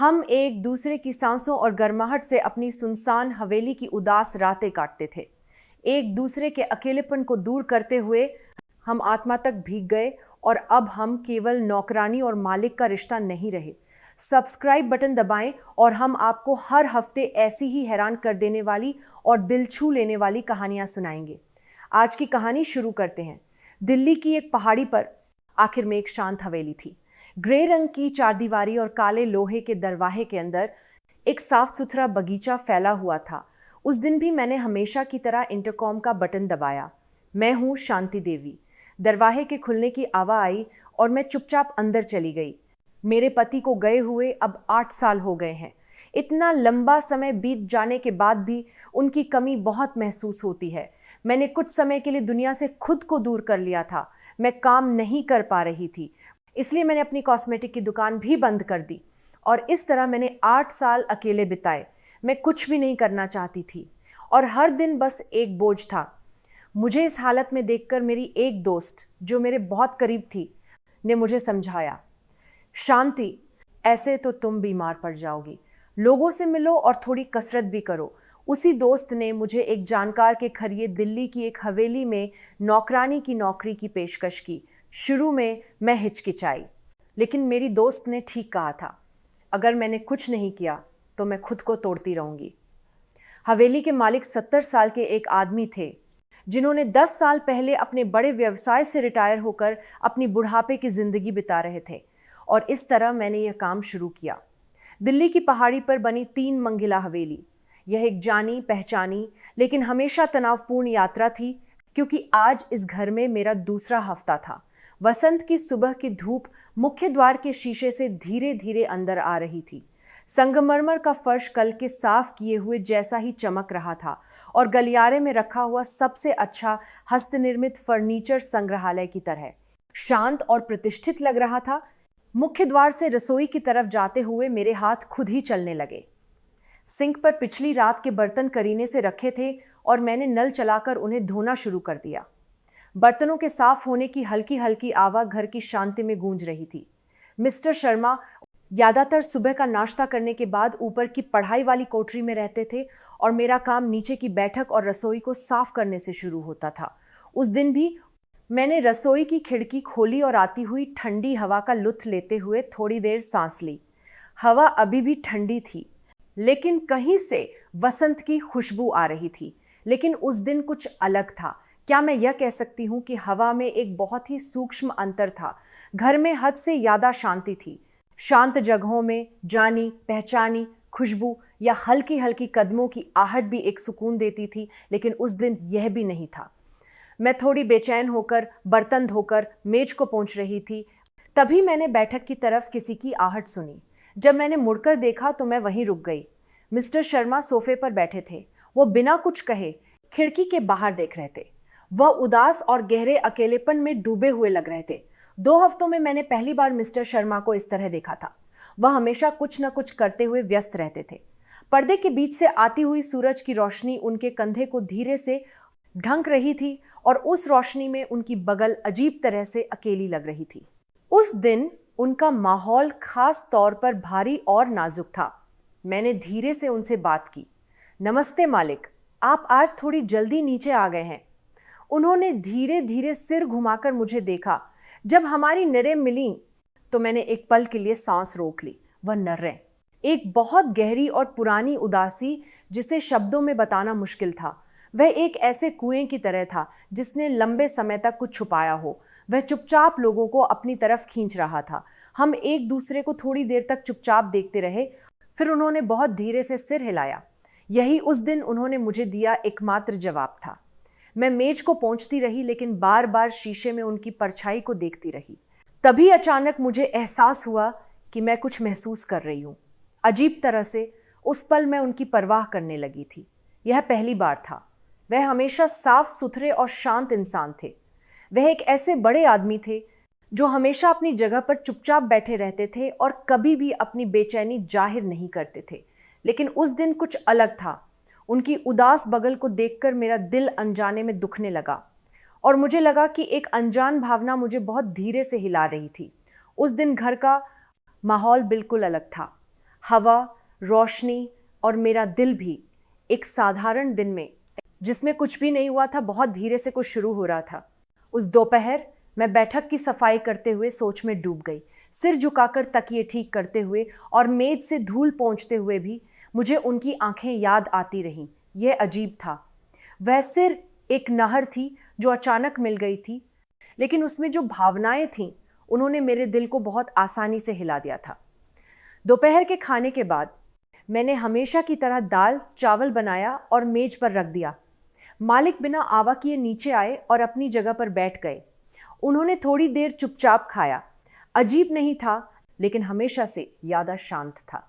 हम एक दूसरे की सांसों और गर्माहट से अपनी सुनसान हवेली की उदास रातें काटते थे। एक दूसरे के अकेलेपन को दूर करते हुए हम आत्मा तक भीग गए और अब हम केवल नौकरानी और मालिक का रिश्ता नहीं रहे। सब्सक्राइब बटन दबाएं और हम आपको हर हफ्ते ऐसी ही हैरान कर देने वाली और दिल छू लेने वाली कहानियां सुनाएंगे। आज की कहानी शुरू करते हैं। दिल्ली की एक पहाड़ी पर आखिर में एक शांत हवेली थी। ग्रे रंग की चारदीवारी और काले लोहे के दरवाजे के अंदर एक साफ सुथरा बगीचा फैला हुआ था। उस दिन भी मैंने हमेशा की तरह इंटरकॉम का बटन दबाया। मैं हूँ शांति देवी। दरवाजे के खुलने की आवाज़ आई और मैं चुपचाप अंदर चली गई। मेरे पति को गए हुए अब 8 साल हो गए हैं। इतना लंबा समय बीत जाने के बाद भी उनकी कमी बहुत महसूस होती है। मैंने कुछ समय के लिए दुनिया से खुद को दूर कर लिया था। मैं काम नहीं कर पा रही थी, इसलिए मैंने अपनी कॉस्मेटिक की दुकान भी बंद कर दी और इस तरह मैंने 8 साल अकेले बिताए। मैं कुछ भी नहीं करना चाहती थी और हर दिन बस एक बोझ था। मुझे इस हालत में देखकर मेरी एक दोस्त, जो मेरे बहुत करीब थी, ने मुझे समझाया, शांति, ऐसे तो तुम बीमार पड़ जाओगी। लोगों से मिलो और थोड़ी कसरत भी करो। उसी दोस्त ने मुझे एक जानकार के जरिए दिल्ली की एक हवेली में नौकरानी की नौकरी की पेशकश की। शुरू में मैं हिचकिचाई, लेकिन मेरी दोस्त ने ठीक कहा था, अगर मैंने कुछ नहीं किया तो मैं खुद को तोड़ती रहूंगी। हवेली के मालिक 70 साल के एक आदमी थे, जिन्होंने 10 साल पहले अपने बड़े व्यवसाय से रिटायर होकर अपनी बुढ़ापे की जिंदगी बिता रहे थे और इस तरह मैंने यह काम शुरू किया। दिल्ली की पहाड़ी पर बनी 3 मंजिला हवेली। यह एक जानी पहचानी लेकिन हमेशा तनावपूर्ण यात्रा थी, क्योंकि आज इस घर में मेरा दूसरा हफ्ता था। वसंत की सुबह की धूप मुख्य द्वार के शीशे से धीरे धीरे अंदर आ रही थी। संगमरमर का फर्श कल के साफ किए हुए जैसा ही चमक रहा था और गलियारे में रखा हुआ सबसे अच्छा हस्तनिर्मित फर्नीचर संग्रहालय की तरह शांत और प्रतिष्ठित लग रहा था। मुख्य द्वार से रसोई की तरफ जाते हुए मेरे हाथ खुद ही चलने लगे। सिंक पर पिछली रात के बर्तन करीने से रखे थे और मैंने नल चलाकर उन्हें धोना शुरू कर दिया। बर्तनों के साफ होने की हल्की हल्की आवाज़ घर की शांति में गूंज रही थी। मिस्टर शर्मा ज्यादातर सुबह का नाश्ता करने के बाद ऊपर की पढ़ाई वाली कोठरी में रहते थे और मेरा काम नीचे की बैठक और रसोई को साफ करने से शुरू होता था। उस दिन भी मैंने रसोई की खिड़की खोली और आती हुई ठंडी हवा का लुत्फ लेते हुए थोड़ी देर सांस ली। हवा अभी भी ठंडी थी, लेकिन कहीं से वसंत की खुशबू आ रही थी। लेकिन उस दिन कुछ अलग था। क्या मैं यह कह सकती हूँ कि हवा में एक बहुत ही सूक्ष्म अंतर था। घर में हद से ज़्यादा शांति थी। शांत जगहों में जानी पहचानी खुशबू या हल्की हल्की कदमों की आहट भी एक सुकून देती थी, लेकिन उस दिन यह भी नहीं था। मैं थोड़ी बेचैन होकर बर्तन धोकर मेज को पहुंच रही थी, तभी मैंने बैठक की तरफ किसी की आहट सुनी। जब मैंने मुड़कर देखा तो मैं वहीं रुक गई। मिस्टर शर्मा सोफे पर बैठे थे। वो बिना कुछ कहे खिड़की के बाहर देख रहे थे। वह उदास और गहरे अकेलेपन में डूबे हुए लग रहे थे। 2 हफ्तों में मैंने पहली बार मिस्टर शर्मा को इस तरह देखा था। वह हमेशा कुछ न कुछ करते हुए व्यस्त रहते थे। पर्दे के बीच से आती हुई सूरज की रोशनी उनके कंधे को धीरे से ढंक रही थी और उस रोशनी में उनकी बगल अजीब तरह से अकेली लग रही थी। उस दिन उनका माहौल खास तौर पर भारी और नाजुक था। मैंने धीरे से उनसे बात की। नमस्ते मालिक, आप आज थोड़ी जल्दी नीचे आ गए हैं। उन्होंने धीरे धीरे सिर घुमाकर मुझे देखा। जब हमारी नज़रें मिलीं तो मैंने एक पल के लिए सांस रोक ली। वह नर्रें, एक बहुत गहरी और पुरानी उदासी जिसे शब्दों में बताना मुश्किल था। वह एक ऐसे कुएं की तरह था जिसने लंबे समय तक कुछ छुपाया हो। वह चुपचाप लोगों को अपनी तरफ खींच रहा था। हम एक दूसरे को थोड़ी देर तक चुपचाप देखते रहे, फिर उन्होंने बहुत धीरे से सिर हिलाया। यही उस दिन उन्होंने मुझे दिया एकमात्र जवाब था। मैं मेज को पहुंचती रही, लेकिन बार बार शीशे में उनकी परछाई को देखती रही। तभी अचानक मुझे एहसास हुआ कि मैं कुछ महसूस कर रही हूँ। अजीब तरह से उस पल मैं उनकी परवाह करने लगी थी। यह पहली बार था। वह हमेशा साफ सुथरे और शांत इंसान थे। वह एक ऐसे बड़े आदमी थे जो हमेशा अपनी जगह पर चुपचाप बैठे रहते थे और कभी भी अपनी बेचैनी जाहिर नहीं करते थे। लेकिन उस दिन कुछ अलग था। उनकी उदास बगल को देखकर मेरा दिल अनजाने में दुखने लगा और मुझे लगा कि एक अनजान भावना मुझे बहुत धीरे से हिला रही थी। उस दिन घर का माहौल बिल्कुल अलग था। हवा, रोशनी और मेरा दिल भी एक साधारण दिन में, जिसमें कुछ भी नहीं हुआ था, बहुत धीरे से कुछ शुरू हो रहा था। उस दोपहर मैं बैठक की सफाई करते हुए सोच में डूब गई, सिर झुकाकर तकिए ठीक करते हुए और मेज से धूल पोंछते हुए भी मुझे उनकी आंखें याद आती रहीं। यह अजीब था। वह सिर एक नहर थी जो अचानक मिल गई थी, लेकिन उसमें जो भावनाएं थीं उन्होंने मेरे दिल को बहुत आसानी से हिला दिया था। दोपहर के खाने के बाद मैंने हमेशा की तरह दाल चावल बनाया और मेज पर रख दिया। मालिक बिना आवा किए नीचे आए और अपनी जगह पर बैठ गए। उन्होंने थोड़ी देर चुपचाप खाया। अजीब नहीं था, लेकिन हमेशा से ज्यादा शांत था।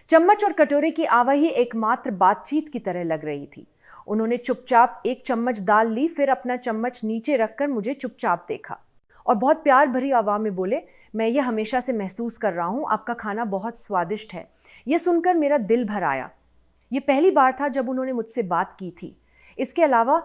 चम्मच और कटोरे की आवाज़ ही एकमात्र बातचीत की तरह लग रही थी। उन्होंने चुपचाप एक चम्मच दाल ली, फिर अपना चम्मच नीचे रखकर मुझे चुपचाप देखा और बहुत प्यार भरी आवाज़ में बोले, मैं ये हमेशा से महसूस कर रहा हूँ, आपका खाना बहुत स्वादिष्ट है। ये सुनकर मेरा दिल भर आया। ये पहली बार था जब उन्होंने मुझसे बात की थी। इसके अलावा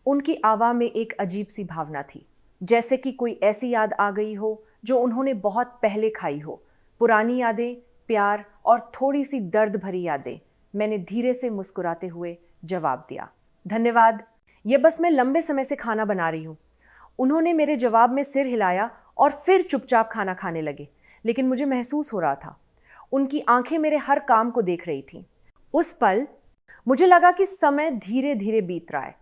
उनकी आवाज़ में एक अजीब सी भावना थी, जैसे कि कोई ऐसी याद आ गई हो जो उन्होंने बहुत पहले खाई हो। पुरानी यादें, प्यार और थोड़ी सी दर्द भरी यादें। मैंने धीरे से मुस्कुराते हुए जवाब दिया, धन्यवाद, ये बस मैं लंबे समय से खाना बना रही हूँ। उन्होंने मेरे जवाब में सिर हिलाया और फिर चुपचाप खाना खाने लगे, लेकिन मुझे महसूस हो रहा था उनकी आंखें मेरे हर काम को देख रही थीं। उस पल मुझे लगा कि समय धीरे धीरे बीत रहा है।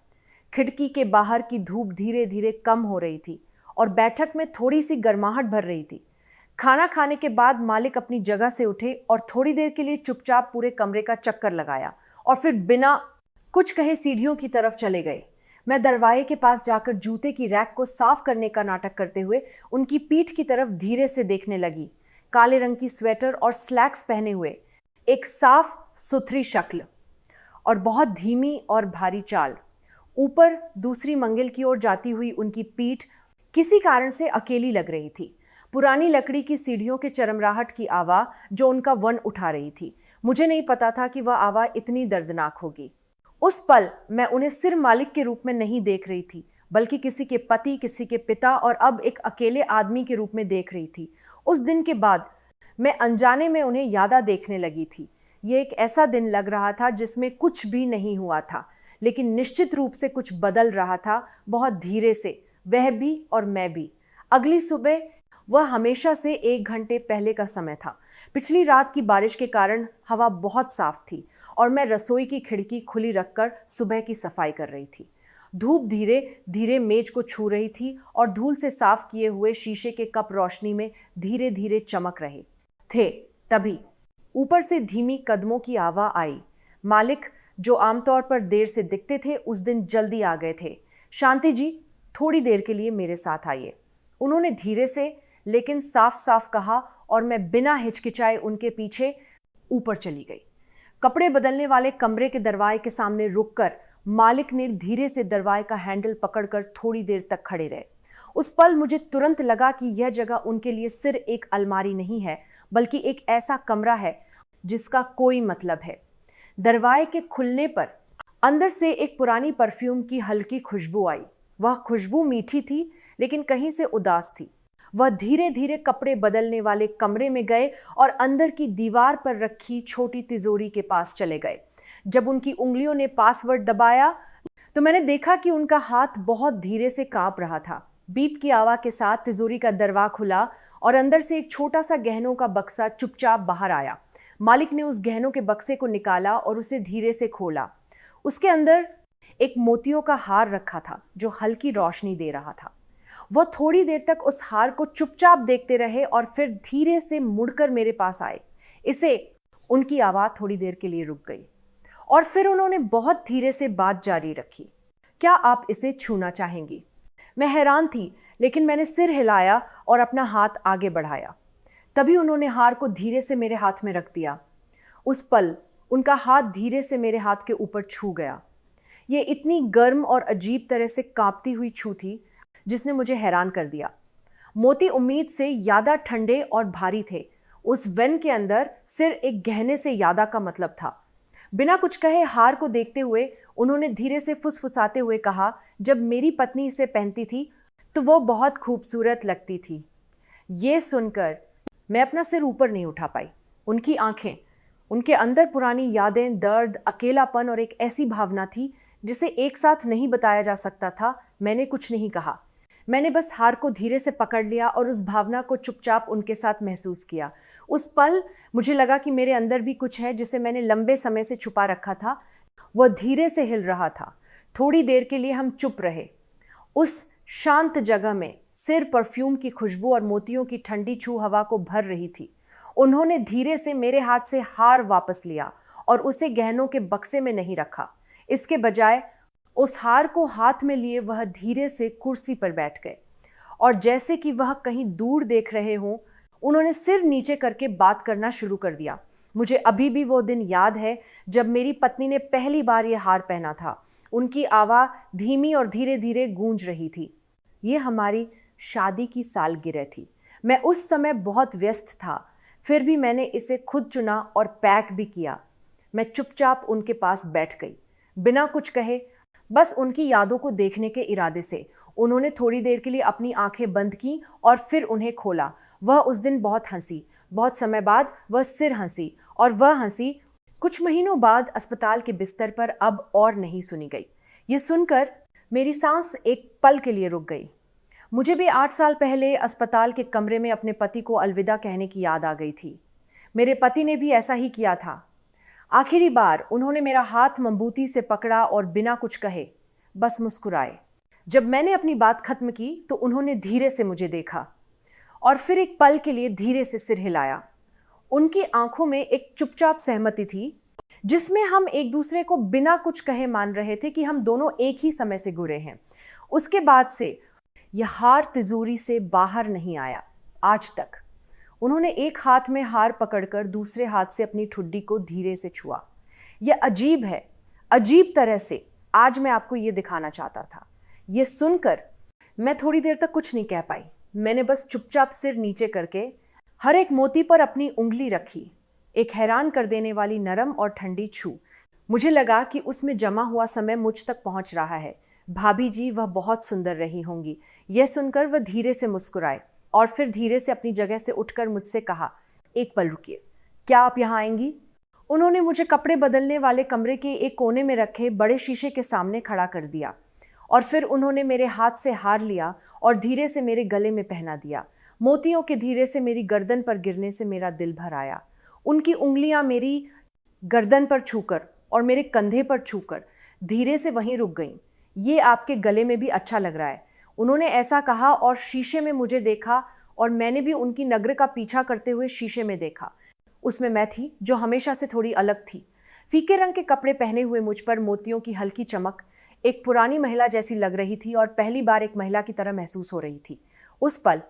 खिड़की के बाहर की धूप धीरे धीरे कम हो रही थी और बैठक में थोड़ी सी गर्माहट भर रही थी। खाना खाने के बाद मालिक अपनी जगह से उठे और थोड़ी देर के लिए चुपचाप पूरे कमरे का चक्कर लगाया और फिर बिना कुछ कहे सीढ़ियों की तरफ चले गए। मैं दरवाजे के पास जाकर जूते की रैक को साफ करने का नाटक करते हुए उनकी पीठ की तरफ धीरे से देखने लगी। काले रंग की स्वेटर और स्लैक्स पहने हुए, एक साफ सुथरी शक्ल और बहुत धीमी और भारी चाल। ऊपर दूसरी मंजिल की ओर जाती हुई उनकी पीठ किसी कारण से अकेली लग रही थी। पुरानी लकड़ी की सीढ़ियों के चरमराहट की आवाज़ जो उनका वन उठा रही थी। मुझे नहीं पता था कि वह आवाज़ इतनी दर्दनाक होगी। उस पल मैं उन्हें सिर्फ मालिक के रूप में नहीं देख रही थी, बल्कि किसी के पति, किसी के पिता और अब एक अकेले आदमी के रूप में देख रही थी। उस दिन के बाद मैं अनजाने में उन्हें यादा देखने लगी थी। ये एक ऐसा दिन लग रहा था जिसमें कुछ भी नहीं हुआ था, लेकिन निश्चित रूप से कुछ बदल रहा था, बहुत धीरे से, वह भी और मैं भी। अगली सुबह वह हमेशा से 1 घंटे पहले का समय था। पिछली रात की बारिश के कारण हवा बहुत साफ थी और मैं रसोई की खिड़की खुली रखकर सुबह की सफाई कर रही थी। धूप धीरे धीरे मेज को छू रही थी और धूल से साफ किए हुए शीशे के कप रोशनी में धीरे धीरे चमक रहे थे। तभी ऊपर से धीमी कदमों की आवाज़ आई। मालिक, जो आमतौर पर देर से दिखते थे, उस दिन जल्दी आ गए थे। शांति जी, थोड़ी देर के लिए मेरे साथ आइए, उन्होंने धीरे से लेकिन साफ साफ कहा और मैं बिना हिचकिचाए उनके पीछे ऊपर चली गई। कपड़े बदलने वाले कमरे के दरवाजे के सामने रुककर मालिक ने धीरे से दरवाजे का हैंडल पकड़कर थोड़ी देर तक खड़े रहे। उस पल मुझे तुरंत लगा कि यह जगह उनके लिए सिर्फ एक अलमारी नहीं है, बल्कि एक ऐसा कमरा है जिसका कोई मतलब है। दरवाजे के खुलने पर अंदर से एक पुरानी परफ्यूम की हल्की खुशबू आई। वह खुशबू मीठी थी, लेकिन कहीं से उदास थी। वह धीरे धीरे कपड़े बदलने वाले कमरे में गए और अंदर की दीवार पर रखी छोटी तिजोरी के पास चले गए। जब उनकी उंगलियों ने पासवर्ड दबाया तो मैंने देखा कि उनका हाथ बहुत धीरे से कांप रहा था। बीप की आवाज़ के साथ तिजोरी का दरवाजा खुला और अंदर से एक छोटा सा गहनों का बक्सा चुपचाप बाहर आया। मालिक ने उस गहनों के बक्से को निकाला और उसे धीरे से खोला। उसके अंदर एक मोतियों का हार रखा था जो हल्की रोशनी दे रहा था। वह थोड़ी देर तक उस हार को चुपचाप देखते रहे और फिर धीरे से मुड़कर मेरे पास आए। इसे उनकी आवाज़ थोड़ी देर के लिए रुक गई और फिर उन्होंने बहुत धीरे से बात जारी रखी, क्या आप इसे छूना चाहेंगी? मैं हैरान थी, लेकिन मैंने सिर हिलाया और अपना हाथ आगे बढ़ाया। तभी उन्होंने हार को धीरे से मेरे हाथ में रख दिया। उस पल उनका हाथ धीरे से मेरे हाथ के ऊपर छू गया। ये इतनी गर्म और अजीब तरह से कांपती हुई छू थी जिसने मुझे हैरान कर दिया। मोती उम्मीद से ज़्यादा ठंडे और भारी थे। उस वेन के अंदर सिर एक गहने से ज़्यादा का मतलब था। बिना कुछ कहे हार को देखते हुए उन्होंने धीरे से फुसफुसाते हुए कहा, जब मेरी पत्नी इसे पहनती थी तो वो बहुत खूबसूरत लगती थी। ये सुनकर मैं अपना सिर ऊपर नहीं उठा पाई। उनकी आंखें उनके अंदर पुरानी यादें, दर्द, अकेलापन और एक ऐसी भावना थी जिसे एक साथ नहीं बताया जा सकता था। मैंने कुछ नहीं कहा। मैंने बस हार को धीरे से पकड़ लिया और उस भावना को चुपचाप उनके साथ महसूस किया। उस पल मुझे लगा कि मेरे अंदर भी कुछ है जिसे मैंने लंबे समय से छुपा रखा था। वह धीरे से हिल रहा था। थोड़ी देर के लिए हम चुप रहे। उस शांत जगह में सिर परफ्यूम की खुशबू और मोतियों की ठंडी छू हवा को भर रही थी। उन्होंने धीरे से मेरे हाथ से हार वापस लिया और उसे गहनों के बक्से में नहीं रखा। इसके बजाय उस हार को हाथ में लिए वह धीरे से कुर्सी पर बैठ गए और जैसे कि वह कहीं दूर देख रहे हों, उन्होंने सिर नीचे करके बात करना शुरू कर दिया। मुझे अभी भी वो दिन याद है जब मेरी पत्नी ने पहली बार ये हार पहना था। उनकी आवाज़ धीमी और धीरे धीरे गूंज रही थी। ये हमारी शादी की सालगिरह थी। मैं उस समय बहुत व्यस्त था, फिर भी मैंने इसे खुद चुना और पैक भी किया। मैं चुपचाप उनके पास बैठ गई, बिना कुछ कहे, बस उनकी यादों को देखने के इरादे से। उन्होंने थोड़ी देर के लिए अपनी आंखें बंद की और फिर उन्हें खोला। वह उस दिन बहुत हंसी। बहुत समय बाद वह सिर हंसी और वह हंसी कुछ महीनों बाद अस्पताल के बिस्तर पर अब और नहीं सुनी गई। ये सुनकर मेरी सांस एक पल के लिए रुक गई। मुझे भी 8 साल पहले अस्पताल के कमरे में अपने पति को अलविदा कहने की याद आ गई थी। मेरे पति ने भी ऐसा ही किया था। आखिरी बार उन्होंने मेरा हाथ मजबूती से पकड़ा और बिना कुछ कहे बस मुस्कुराए। जब मैंने अपनी बात खत्म की तो उन्होंने धीरे से मुझे देखा और फिर एक पल के लिए धीरे से सिर हिलाया। उनकी आंखों में एक चुपचाप सहमति थी जिसमें हम एक दूसरे को बिना कुछ कहे मान रहे थे कि हम दोनों एक ही समय से गुजरे हैं। उसके बाद से यह हार तिजोरी से बाहर नहीं आया आज तक। उन्होंने एक हाथ में हार पकड़कर दूसरे हाथ से अपनी ठुड्डी को धीरे से छुआ। यह अजीब है, अजीब तरह से। आज मैं आपको ये दिखाना चाहता था। ये सुनकर मैं थोड़ी देर तक कुछ नहीं कह पाई। मैंने बस चुपचाप सिर नीचे करके हर एक मोती पर अपनी उंगली रखी। एक हैरान कर देने वाली नरम और ठंडी छू। मुझे लगा कि उसमें जमा हुआ समय मुझ तक पहुंच रहा है। भाभी जी, वह बहुत सुंदर रही होंगी। यह सुनकर वह धीरे से मुस्कुराए और फिर धीरे से अपनी जगह से उठकर मुझसे कहा, एक पल रुकिए, क्या आप यहाँ आएंगी? उन्होंने मुझे कपड़े बदलने वाले कमरे के एक कोने में रखे बड़े शीशे के सामने खड़ा कर दिया और फिर उन्होंने मेरे हाथ से हार लिया और धीरे से मेरे गले में पहना दिया। मोतियों के धीरे से मेरी गर्दन पर गिरने से मेरा दिल भर आया। उनकी उंगलियां मेरी गर्दन पर छूकर और मेरे कंधे पर छूकर धीरे से वहीं रुक गईं। ये आपके गले में भी अच्छा लग रहा है, उन्होंने ऐसा कहा और शीशे में मुझे देखा और मैंने भी उनकी नग्र का पीछा करते हुए शीशे में देखा। उसमें मैं थी जो हमेशा से थोड़ी अलग थी। फीके रंग के कपड़े पहने हुए मुझ पर मोतियों की हल्की चमक एक पुरानी महिला जैसी लग रही थी और पहली बार एक महिला की तरह महसूस हो रही थी। उस पल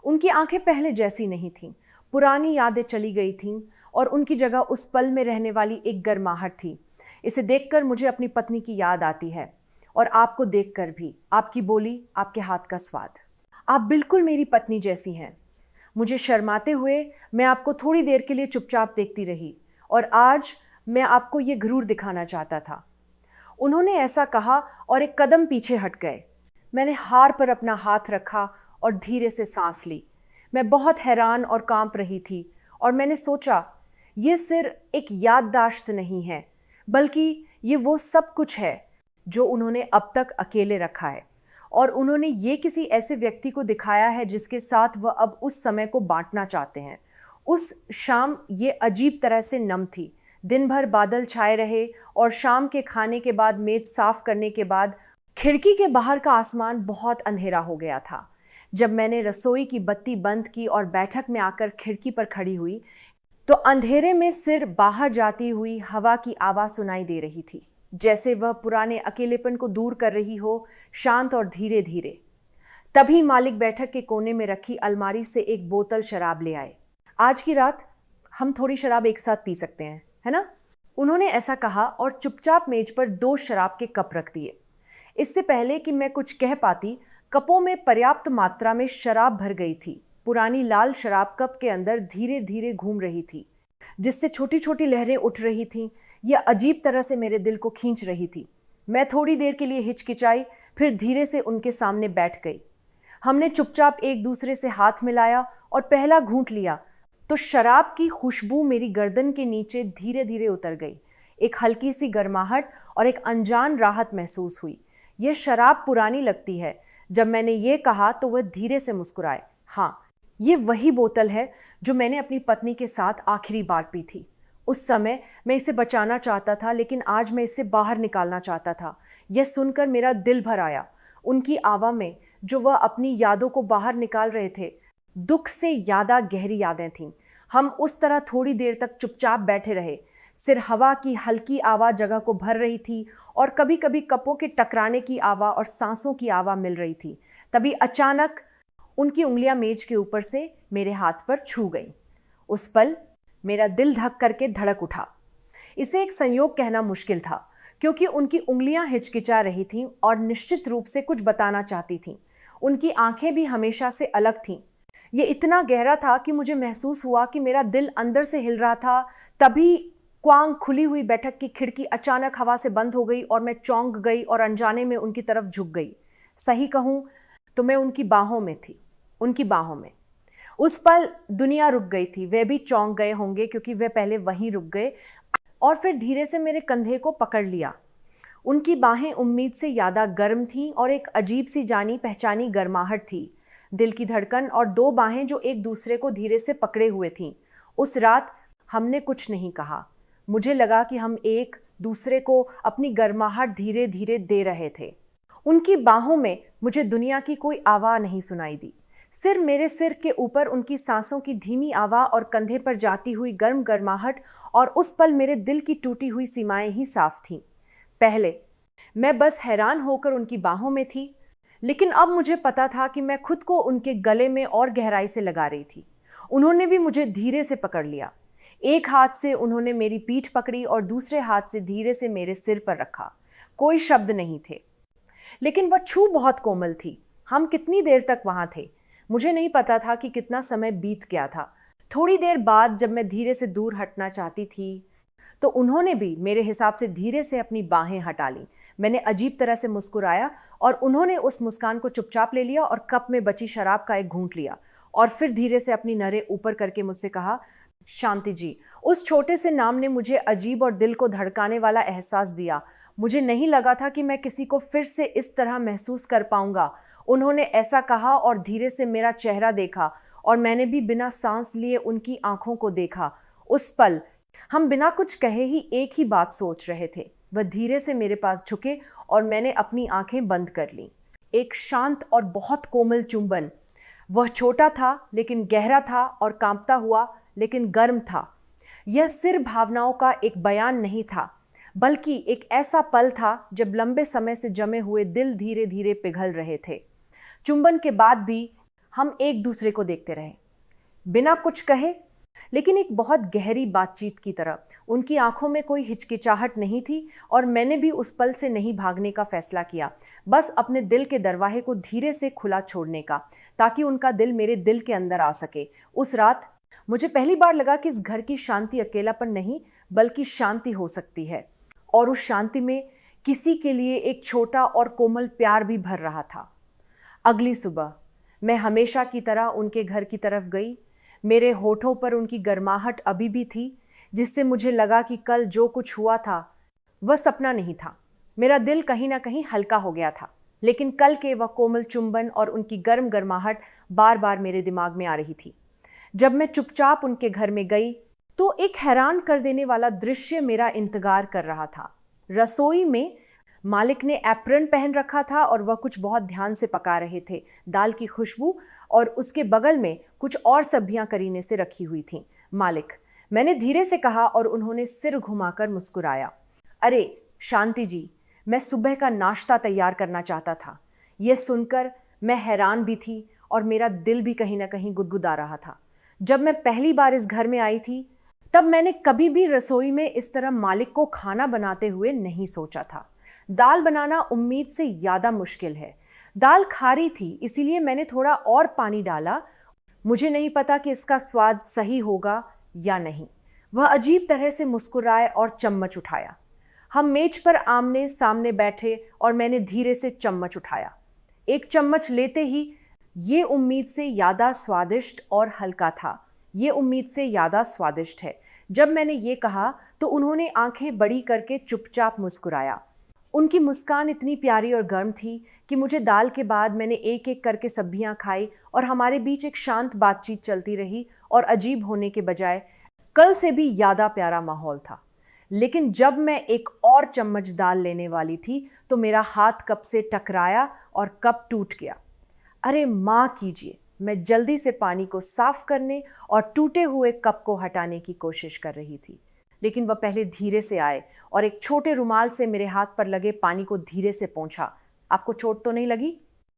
उनकी आंखें पहले जैसी नहीं थीं। पुरानी यादें चली गई थीं और उनकी जगह उस पल में रहने वाली एक गर्माहट थी। इसे देखकर मुझे अपनी पत्नी की याद आती है और आपको देखकर भी, आपकी बोली, आपके हाथ का स्वाद। आप बिल्कुल मेरी पत्नी जैसी हैं। मुझे शर्माते हुए मैं आपको थोड़ी देर के लिए चुपचाप देखती रही और आज मैं आपको ये घरूर दिखाना चाहता था। उन्होंने ऐसा कहा और एक कदम पीछे हट गए। मैंने हार पर अपना हाथ रखा और धीरे से सांस ली। मैं बहुत हैरान और कांप रही थी और मैंने सोचा, ये सिर्फ एक याददाश्त नहीं है, बल्कि ये वो सब कुछ है जो उन्होंने अब तक अकेले रखा है और उन्होंने ये किसी ऐसे व्यक्ति को दिखाया है जिसके साथ वह अब उस समय को बांटना चाहते हैं। उस शाम ये अजीब तरह से नम थी। दिन भर बादल छाए रहे और शाम के खाने के बाद, मेज साफ करने के बाद, खिड़की के बाहर का आसमान बहुत अंधेरा हो गया था। जब मैंने रसोई की बत्ती बंद की और बैठक में आकर खिड़की पर खड़ी हुई तो अंधेरे में सिर बाहर जाती हुई हवा की आवाज़ सुनाई दे रही थी, जैसे वह पुराने अकेलेपन को दूर कर रही हो, शांत और धीरे धीरे। तभी मालिक बैठक के कोने में रखी अलमारी से एक बोतल शराब ले आए। आज की रात हम थोड़ी शराब एक साथ पी सकते हैं, है ना? उन्होंने ऐसा कहा और चुपचाप मेज पर 2 शराब के कप रख दिए। इससे पहले कि मैं कुछ कह पाती, कपों में पर्याप्त मात्रा में शराब भर गई थी। पुरानी लाल शराब कप के अंदर धीरे धीरे घूम रही थी, जिससे छोटी छोटी लहरें उठ रही थीं। यह अजीब तरह से मेरे दिल को खींच रही थी। मैं थोड़ी देर के लिए हिचकिचाई, फिर धीरे से उनके सामने बैठ गई। हमने चुपचाप एक दूसरे से हाथ मिलाया और पहला घूंट लिया। तो शराब की खुशबू मेरी गर्दन के नीचे धीरे धीरे उतर गई। एक हल्की सी गर्माहट और एक अनजान राहत महसूस हुई। यह शराब पुरानी लगती है। जब मैंने ये कहा तो वह धीरे से मुस्कुराए। हाँ, ये वही बोतल है जो मैंने अपनी पत्नी के साथ आखिरी बार पी थी। उस समय मैं इसे बचाना चाहता था, लेकिन आज मैं इसे बाहर निकालना चाहता था। यह सुनकर मेरा दिल भर आया। उनकी आवा में जो वह अपनी यादों को बाहर निकाल रहे थे, दुख से ज़्यादा गहरी यादें थीं। हम उस तरह थोड़ी देर तक चुपचाप बैठे रहे। सिर हवा की हल्की आवाज़ जगह को भर रही थी और कभी कभी कपों के टकराने की आवाज़ और सांसों की आवाज़ मिल रही थी। तभी अचानक उनकी उंगलियां मेज के ऊपर से मेरे हाथ पर छू गई। उस पल मेरा दिल धक करके धड़क उठा। इसे एक संयोग कहना मुश्किल था, क्योंकि उनकी उंगलियां हिचकिचा रही थीं और निश्चित रूप से कुछ बताना चाहती थीं। उनकी आंखें भी हमेशा से अलग थीं। ये इतना गहरा था कि मुझे महसूस हुआ कि मेरा दिल अंदर से हिल रहा था। तभी क्वांग खुली हुई बैठक की खिड़की अचानक हवा से बंद हो गई और मैं चौंक गई और अनजाने में उनकी तरफ झुक गई। सही कहूं तो मैं उनकी बाहों में थी, उनकी बाहों में। उस पल दुनिया रुक गई थी। वे भी चौंक गए होंगे, क्योंकि वे पहले वहीं रुक गए और फिर धीरे से मेरे कंधे को पकड़ लिया। उनकी बाहें उम्मीद से ज़्यादा गर्म थीं और एक अजीब सी जानी पहचानी गर्माहट थी। दिल की धड़कन और दो बाहें जो एक दूसरे को धीरे से पकड़े हुए थीं। उस रात हमने कुछ नहीं कहा। मुझे लगा कि हम एक दूसरे को अपनी गर्माहट धीरे धीरे दे रहे थे। उनकी बाहों में मुझे दुनिया की कोई आवाज़ नहीं सुनाई दी। सिर मेरे सिर के ऊपर उनकी सांसों की धीमी आवाज़ और कंधे पर जाती हुई गर्म गर्माहट, और उस पल मेरे दिल की टूटी हुई सीमाएं ही साफ थीं। पहले मैं बस हैरान होकर उनकी बाहों में थी, लेकिन अब मुझे पता था कि मैं खुद को उनके गले में और गहराई से लगा रही थी। उन्होंने भी मुझे धीरे से पकड़ लिया। एक हाथ से उन्होंने मेरी पीठ पकड़ी और दूसरे हाथ से धीरे से मेरे सिर पर रखा। कोई शब्द नहीं थे, लेकिन वह छू बहुत कोमल थी। हम कितनी देर तक वहां थे मुझे नहीं पता था कि कितना समय बीत गया था। थोड़ी देर बाद जब मैं धीरे से दूर हटना चाहती थी तो उन्होंने भी मेरे हिसाब से धीरे से अपनी बाहें हटा लीं। मैंने अजीब तरह से मुस्कुराया और उन्होंने उस मुस्कान को चुपचाप ले लिया और कप में बची शराब का एक घूंट लिया और फिर धीरे से अपनी नरें ऊपर करके मुझसे कहा, शांति जी। उस छोटे से नाम ने मुझे अजीब और दिल को धड़काने वाला एहसास दिया। मुझे नहीं लगा था कि मैं किसी को फिर से इस तरह महसूस कर पाऊंगा। उन्होंने ऐसा कहा और धीरे से मेरा चेहरा देखा और मैंने भी बिना सांस लिए उनकी आंखों को देखा। उस पल हम बिना कुछ कहे ही एक ही बात सोच रहे थे। वह धीरे से मेरे पास झुके और मैंने अपनी आंखें बंद कर लीं। एक शांत और बहुत कोमल चुंबन। वह छोटा था लेकिन गहरा था और कांपता हुआ लेकिन गर्म था। यह सिर्फ भावनाओं का एक बयान नहीं था, बल्कि एक ऐसा पल था जब लंबे समय से जमे हुए दिल धीरे धीरे पिघल रहे थे। चुंबन के बाद भी हम एक दूसरे को देखते रहे, बिना कुछ कहे, लेकिन एक बहुत गहरी बातचीत की तरह। उनकी आंखों में कोई हिचकिचाहट नहीं थी और मैंने भी उस पल से नहीं भागने का फैसला किया, बस अपने दिल के दरवाजे को धीरे से खुला छोड़ने का, ताकि उनका दिल मेरे दिल के अंदर आ सके। उस रात मुझे पहली बार लगा कि इस घर की शांति अकेलापन नहीं बल्कि शांति हो सकती है, और उस शांति में किसी के लिए एक छोटा और कोमल प्यार भी भर रहा था। अगली सुबह मैं हमेशा की तरह उनके घर की तरफ गई। मेरे होठों पर उनकी गर्माहट अभी भी थी, जिससे मुझे लगा कि कल जो कुछ हुआ था वह सपना नहीं था। मेरा दिल कहीं ना कहीं हल्का हो गया था, लेकिन कल के वह कोमल चुंबन और उनकी गर्म गर्माहट बार बार मेरे दिमाग में आ रही थी। जब मैं चुपचाप उनके घर में गई तो एक हैरान कर देने वाला दृश्य मेरा इंतजार कर रहा था। रसोई में मालिक ने एप्रन पहन रखा था और वह कुछ बहुत ध्यान से पका रहे थे। दाल की खुशबू और उसके बगल में कुछ और सब्जियां करीने से रखी हुई थीं। मालिक, मैंने धीरे से कहा और उन्होंने सिर घुमाकर मुस्कुराया। अरे शांति जी, मैं सुबह का नाश्ता तैयार करना चाहता था। यह सुनकर मैं हैरान भी थी और मेरा दिल भी कहीं ना कहीं गुदगुदा रहा था। जब मैं पहली बार इस घर में आई थी तब मैंने कभी भी रसोई में इस तरह मालिक को खाना बनाते हुए नहीं सोचा था। दाल बनाना उम्मीद से ज़्यादा मुश्किल है। दाल खारी थी, इसीलिए मैंने थोड़ा और पानी डाला। मुझे नहीं पता कि इसका स्वाद सही होगा या नहीं। वह अजीब तरह से मुस्कुराए और चम्मच उठाया। हम मेज पर आमने सामने बैठे और मैंने धीरे से चम्मच उठाया। एक चम्मच लेते ही ये उम्मीद से ज़्यादा स्वादिष्ट और हल्का था। ये उम्मीद से ज़्यादा स्वादिष्ट है। जब मैंने ये कहा तो उन्होंने आंखें बड़ी करके चुपचाप मुस्कुराया। उनकी मुस्कान इतनी प्यारी और गर्म थी कि मुझे दाल के बाद मैंने एक एक करके सब्जियां खाई और हमारे बीच एक शांत बातचीत चलती रही और अजीब होने के बजाय कल से भी ज़्यादा प्यारा माहौल था। लेकिन जब मैं एक और चम्मच दाल लेने वाली थी तो मेरा हाथ कप से टकराया और कप टूट गया। अरे माँ कीजिए, मैं जल्दी से पानी को साफ करने और टूटे हुए कप को हटाने की कोशिश कर रही थी, लेकिन वह पहले धीरे से आए और एक छोटे रुमाल से मेरे हाथ पर लगे पानी को धीरे से पोंछा। आपको चोट तो नहीं लगी?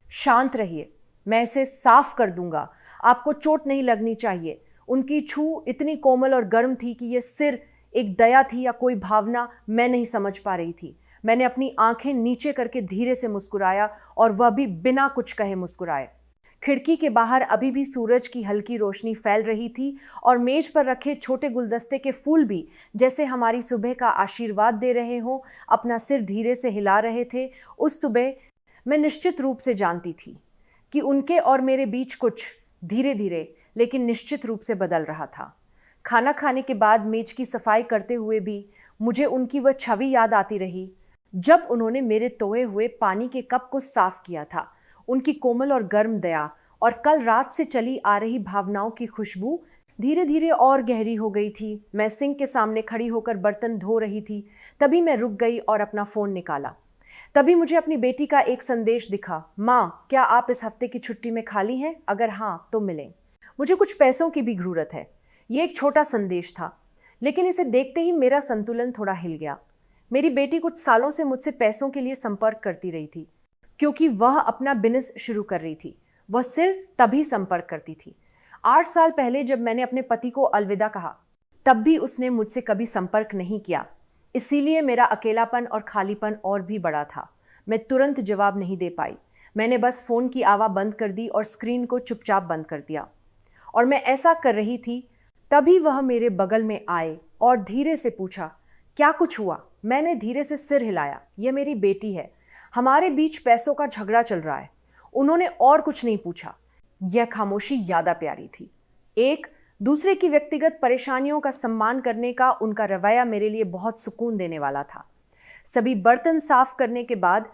शांत रहिए, मैं इसे साफ कर दूंगा, आपको चोट नहीं लगनी चाहिए। उनकी छू इतनी कोमल और गर्म थी कि यह सिर एक दया थी या कोई भावना, मैं नहीं समझ पा रही थी। मैंने अपनी आंखें नीचे करके धीरे से मुस्कुराया और वह भी बिना कुछ कहे मुस्कुराए। खिड़की के बाहर अभी भी सूरज की हल्की रोशनी फैल रही थी और मेज पर रखे छोटे गुलदस्ते के फूल भी जैसे हमारी सुबह का आशीर्वाद दे रहे हों, अपना सिर धीरे से हिला रहे थे। उस सुबह मैं निश्चित रूप से जानती थी कि उनके और मेरे बीच कुछ धीरे धीरे लेकिन निश्चित रूप से बदल रहा था। खाना खाने के बाद मेज की सफाई करते हुए भी मुझे उनकी वह छवि याद आती रही जब उन्होंने मेरे तोए हुए पानी के कप को साफ किया था। उनकी कोमल और गर्म दया और कल रात से चली आ रही भावनाओं की खुशबू धीरे धीरे और गहरी हो गई थी। मैं सिंक के सामने खड़ी होकर बर्तन धो रही थी, तभी मैं रुक गई और अपना फ़ोन निकाला। तभी मुझे अपनी बेटी का एक संदेश दिखा, माँ क्या आप इस हफ्ते की छुट्टी में खाली हैं? अगर हाँ तो मिलें, मुझे कुछ पैसों की भी ज़रूरत है। ये एक छोटा संदेश था, लेकिन इसे देखते ही मेरा संतुलन थोड़ा हिल गया। मेरी बेटी कुछ सालों से मुझसे पैसों के लिए संपर्क करती रही थी, क्योंकि वह अपना बिजनेस शुरू कर रही थी। वह सिर्फ तभी संपर्क करती थी। 8 साल पहले जब मैंने अपने पति को अलविदा कहा, तब भी उसने मुझसे कभी संपर्क नहीं किया। इसीलिए मेरा अकेलापन और खालीपन और भी बड़ा था। मैं तुरंत जवाब नहीं दे पाई। मैंने बस फ़ोन की आवाज़ बंद कर दी और स्क्रीन को चुपचाप बंद कर दिया। और मैं ऐसा कर रही थी, तभी वह मेरे बगल में आए और धीरे से पूछा, क्या कुछ हुआ? मैंने धीरे से सिर हिलाया। यह मेरी बेटी है, हमारे बीच पैसों का झगड़ा चल रहा है। उन्होंने और कुछ नहीं पूछा। यह खामोशी ज़्यादा प्यारी थी। एक दूसरे की व्यक्तिगत परेशानियों का सम्मान करने का उनका रवैया मेरे लिए बहुत सुकून देने वाला था। सभी बर्तन साफ करने के बाद